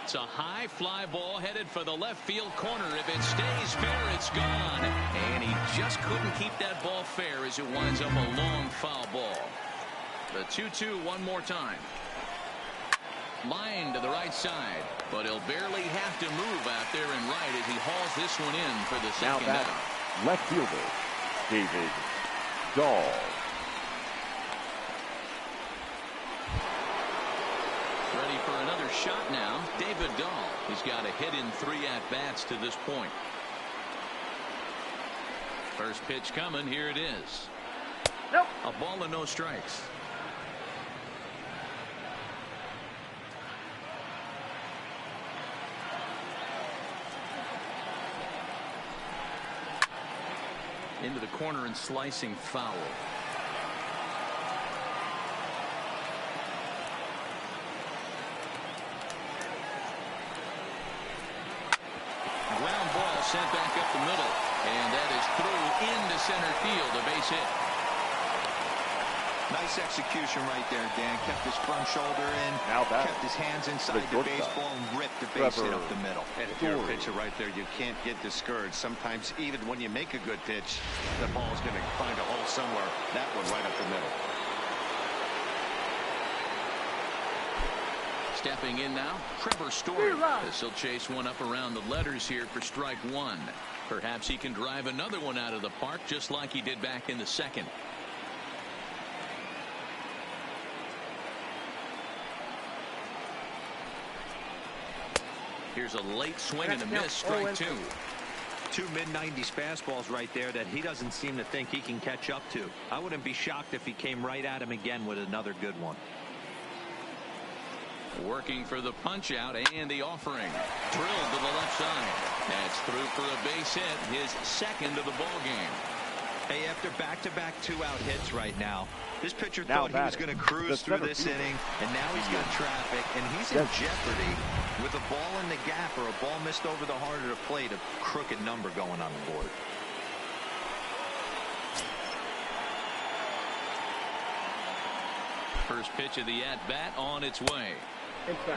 It's a high fly ball headed for the left field corner. If it stays fair, it's gone. And he just couldn't keep that ball fair as it winds up a long foul ball. The 2-2 one more time. Line to the right side, but he'll barely have to move out there and right as he hauls this one in for the second out. Left fielder, David Dahl. Ready for another shot now. David Dahl. He's got a hit in 3 at-bats to this point. First pitch coming. Here it is. Nope. A ball and no strikes. Into the corner and slicing foul. Ground ball sent back up the middle, and that is through into center field, a base hit. Nice execution right there, Dan. Kept his front shoulder in, kept his hands inside the baseball, and ripped the base hit up the middle. And if you're a pitcher right there, you can't get discouraged. Sometimes even when you make a good pitch, the ball's going to find a hole somewhere. That one right up the middle. Stepping in now, Trevor Story. This will chase one up around the letters here for strike 1. Perhaps he can drive another one out of the park just like he did back in the second. Here's a late swing and a miss, strike 2. 2 mid-90s fastballs right there that he doesn't seem to think he can catch up to. I wouldn't be shocked if he came right at him again with another good one. Working for the punch out and the offering. Drilled to the left side. That's through for a base hit, his second of the ball game. Hey, after back-to-back two-out hits right now, this pitcher thought he was going to cruise through this inning, and now he's got traffic, and he's in jeopardy with a ball in the gap or a ball missed over the heart of the plate, a crooked number going on the board. First pitch of the at-bat on its way.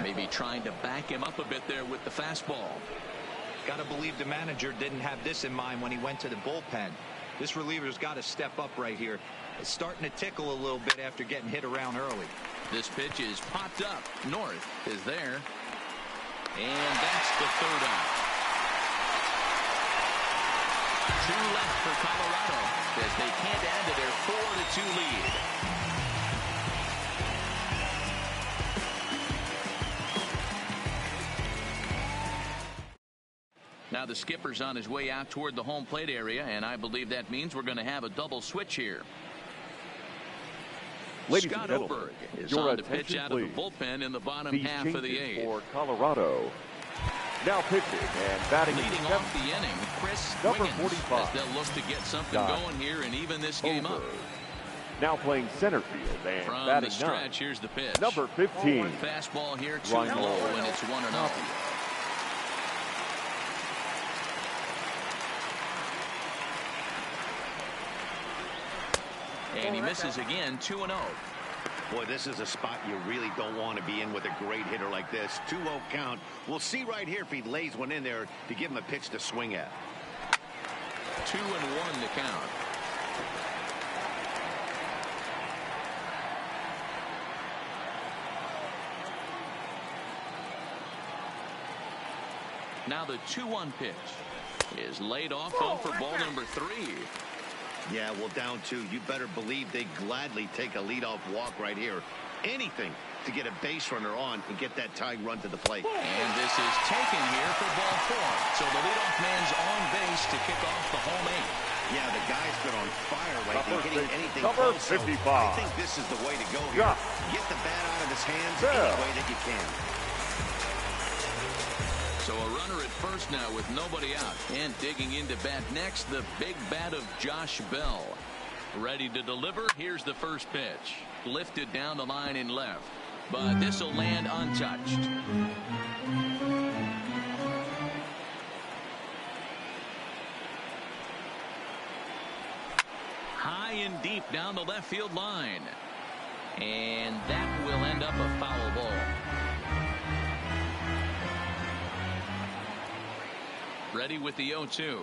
Maybe trying to back him up a bit there with the fastball. Got to believe the manager didn't have this in mind when he went to the bullpen. This reliever's got to step up right here. It's starting to tickle a little bit after getting hit around early. This pitch is popped up. North is there. And that's the third out. 2 left for Colorado as they can't add to their 4-2 lead. Now the skipper's on his way out toward the home plate area, and I believe that means we're going to have a double switch here. Ladies Scott and gentlemen, Oberg is your on to pitch attention, out of the please. bullpen in the bottom These half of the changes 8th. for Colorado. Now pitching and batting in Leading the off the inning, Chris Number Wiggins, 45. as they'll look to get something Scott going here and even this game up. Oberg. Now playing center field and From batting the stretch, ninth. here's the pitch. Number 15. Fastball here, too Ryan low, Moore. and it's 1-0. And he misses again, 2-0. Boy, this is a spot you really don't want to be in with a great hitter like this. 2-0 count. We'll see right here if he lays one in there to give him a pitch to swing at. 2-1 to count. Now the 2-1 pitch is laid off for ball number 3. Yeah, well, down 2. You better believe they gladly take a leadoff walk right here. Anything to get a base runner on and get that tying run to the plate. And this is taken here for ball 4. So the leadoff man's on base to kick off the home 8. Yeah, the guy's been on fire lately, hitting anything Number close. 55. So I think this is the way to go here. Get the bat out of his hands any way that you can. So a runner at first now with nobody out. And digging into bat next, the big bat of Josh Bell. Ready to deliver. Here's the first pitch. Lifted down the line in left. But this will land untouched. High and deep down the left field line. And that will end up a foul ball. Ready with the 0-2.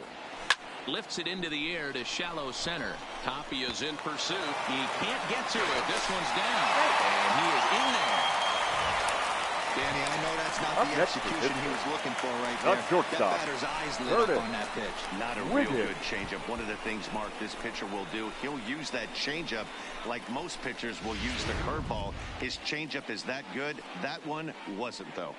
Lifts it into the air to shallow center. Tapia is in pursuit. He can't get to it. This one's down. And he is in there. Danny, I know that's not the execution he was looking for right there. That batter's eyes lit up on that pitch. Not a real good changeup. One of the things, Mark, this pitcher will do, he'll use that changeup like most pitchers will use the curveball. His changeup is that good. That one wasn't, though.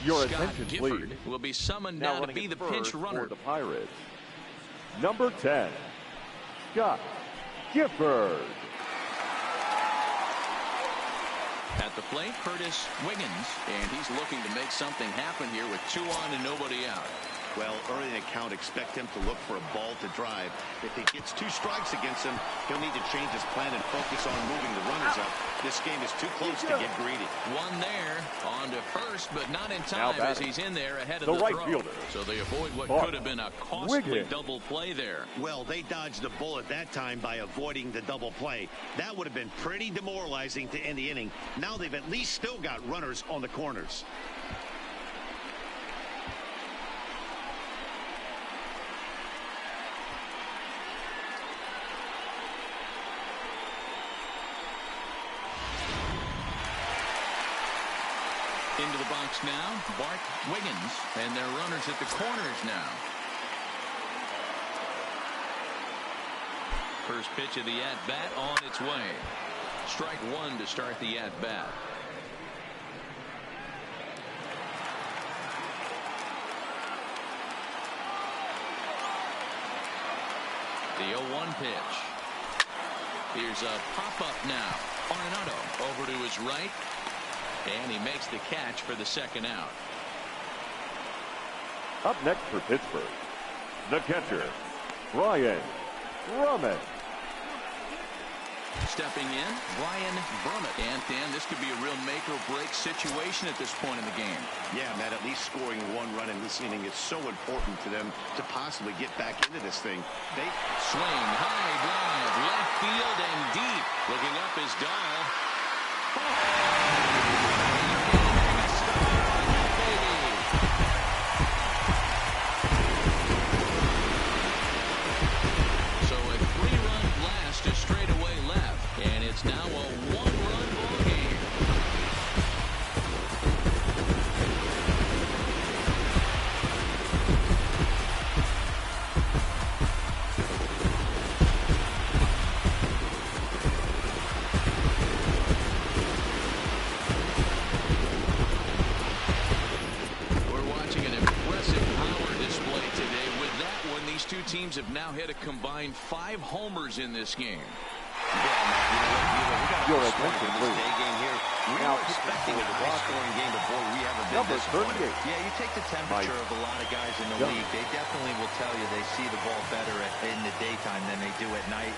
Your Scott attention, Gifford please. will be summoned Now now to be the pinch runner. For the Pirates. Number 10, Scott Gifford. At the plate, Curtis Wiggins, and he's looking to make something happen here with 2 on and nobody out. Well, early in the count, expect him to look for a ball to drive. If he gets 2 strikes against him, he'll need to change his plan and focus on moving the runners up. This game is too close to get greedy. One there, on to first, but not in time as he's in there ahead of the right throw. Fielder. So they avoid what could have been a costly double play there. Well, they dodged the bullet that time by avoiding the double play. That would have been pretty demoralizing to end the inning. Now they've at least still got runners on the corners. Into the box now, Bart Wiggins, and their runners at the corners now. First pitch of the at-bat on its way. Strike 1 to start the at-bat. The 0-1 pitch. Here's a pop-up now. Arenado over to his right. And he makes the catch for the second out. Up next for Pittsburgh, the catcher, Brian Brummett. Stepping in, Brian Brummett. And Dan, this could be a real make-or-break situation at this point in the game. Yeah, Matt, at least scoring one run in this inning is so important to them to possibly get back into this thing. They swing, high drive, left field and deep. Looking up is Dahl. So a 3-run blast to straightaway left, and it's now a 1-run ball game. Teams have now hit a combined 5 homers in this game. Your attention, please. We are expecting a high-scoring game, but boy, we haven't been disappointed. Yeah, you take the temperature of a lot of guys in the league. They definitely will tell you they see the ball better in the daytime than they do at night.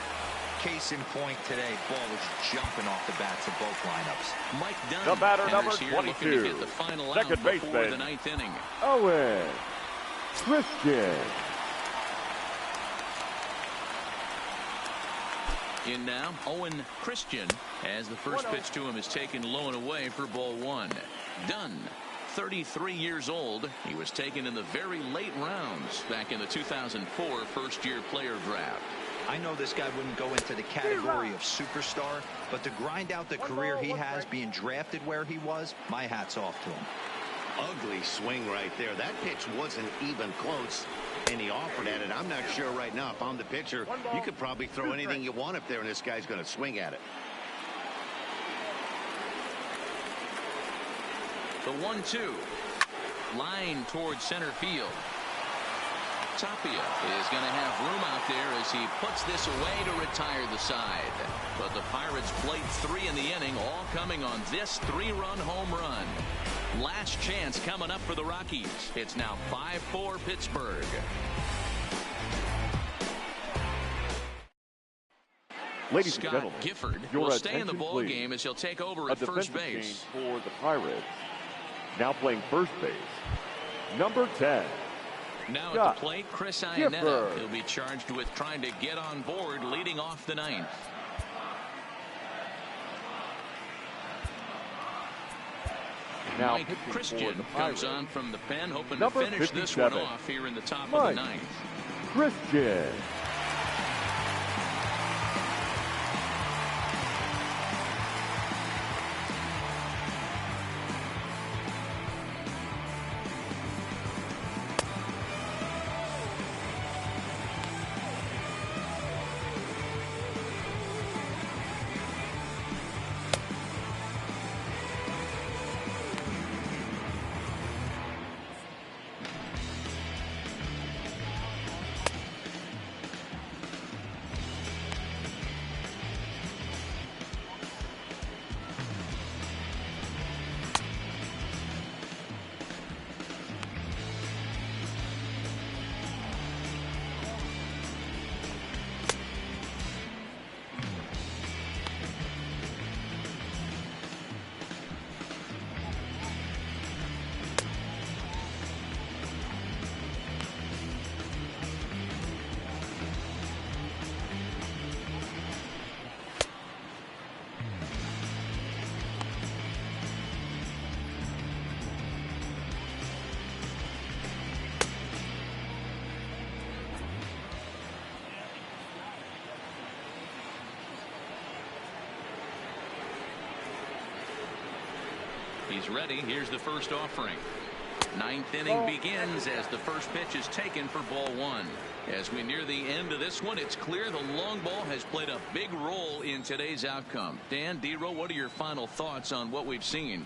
Case in point today, ball was jumping off the bats of both lineups. Mike Dunn, the batter number 22, to get the final second out before baseman, the 9th inning. Owen Christian. In now, Owen Christian, as the first pitch to him is taken low and away for ball 1. Dunn, 33 years old. He was taken in the very late rounds back in the 2004 first-year player draft. I know this guy wouldn't go into the category of superstar, but to grind out the career he has being drafted where he was, my hat's off to him. Ugly swing right there. That pitch wasn't even close, and he offered at it. I'm not sure right now if I'm the pitcher, you could probably throw anything you want up there, and this guy's going to swing at it. The 1-2. Line towards center field. Tapia is going to have room out there as he puts this away to retire the side. But the Pirates played 3 in the inning, all coming on this 3-run home run. Last chance coming up for the Rockies. It's now 5-4 Pittsburgh. Ladies Scott and gentlemen, Gifford your will stay in the ball please. game as he'll take over at first base. For the Pirates, now playing first base, number 10. Now Scott at the plate, Chris Iannetta. He'll be charged with trying to get on board leading off the 9th. Now Mike Christian comes on from the pen, hoping number to finish 57. this one off here in the top of the 9th. Christian. He's ready. Here's the first offering. 9th inning begins as the first pitch is taken for ball 1. As we near the end of this one, it's clear the long ball has played a big role in today's outcome. Dan, D-Row, what are your final thoughts on what we've seen?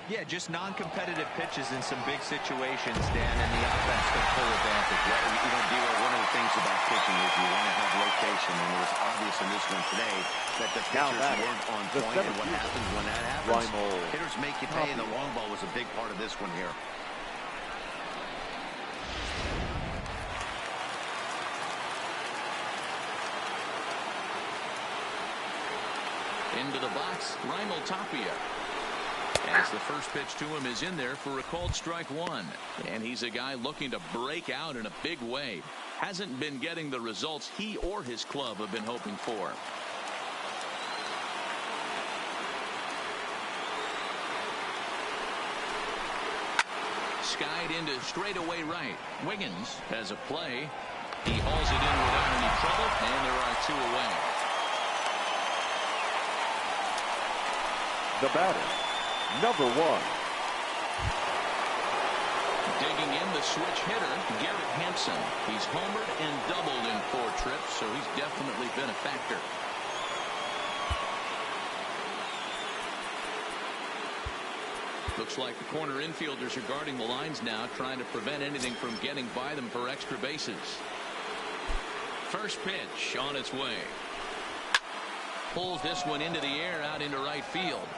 Yeah, just non-competitive pitches in some big situations, Dan, and the offense took full advantage. Yeah, D-Row, one of the things about pitching is you want to have rotation. situation, and it was obvious in this one today that the pitchers weren't on point. And what happens when that happens? Hitters make you pay, and the long ball was a big part of this one here. Into the box, Raimel Tapia. As the first pitch to him is in there for a called strike one. And he's a guy looking to break out in a big way. Hasn't been getting the results he or his club have been hoping for. Skied into straightaway right. Wiggins has a play. He hauls it in without any trouble, and there are two away. The batter, number 1. Digging in the switch hitter, Garrett Hampson. He's homered and doubled in 4 trips, so he's definitely been a factor. Looks like the corner infielders are guarding the lines now, trying to prevent anything from getting by them for extra bases. First pitch on its way. Pulls this one into the air out into right field.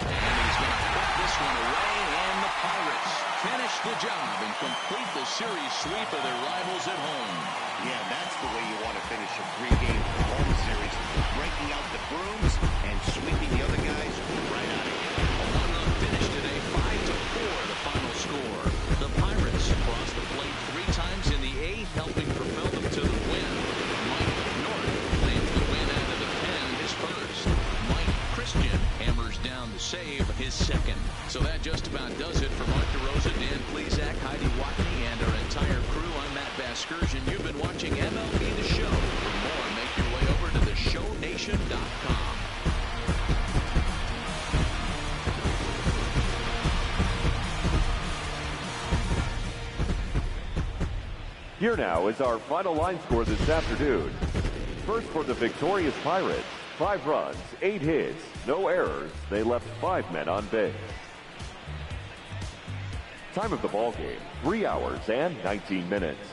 And he's going to put this one away, and the Pirates finish the job and complete the series sweep of their rivals at home. Yeah, that's the way you want to finish a 3-game home series. Breaking out the brooms and sweeping the other guys right out of here. A one-run finish today, 5-4 the final score. The Pirates crossed the plate 3 times in the 8th, helping propel them to the win. Mike North claims the win out of the pen, his first. Mike Christian hammers down the save, his second. So that just about does it for Mark DeRosa, Dan Plesac, Heidi Watney, and our entire crew. I'm Matt Vasgersian. You've been watching MLB The Show. For more, make your way over to theshownation.com. Here now is our final line score this afternoon. First for the victorious Pirates, 5 runs, 8 hits, no errors. They left 5 men on base. Time of the ball game, 3 hours and 19 minutes.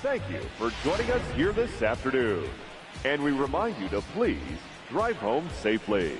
Thank you for joining us here this afternoon. And we remind you to please drive home safely.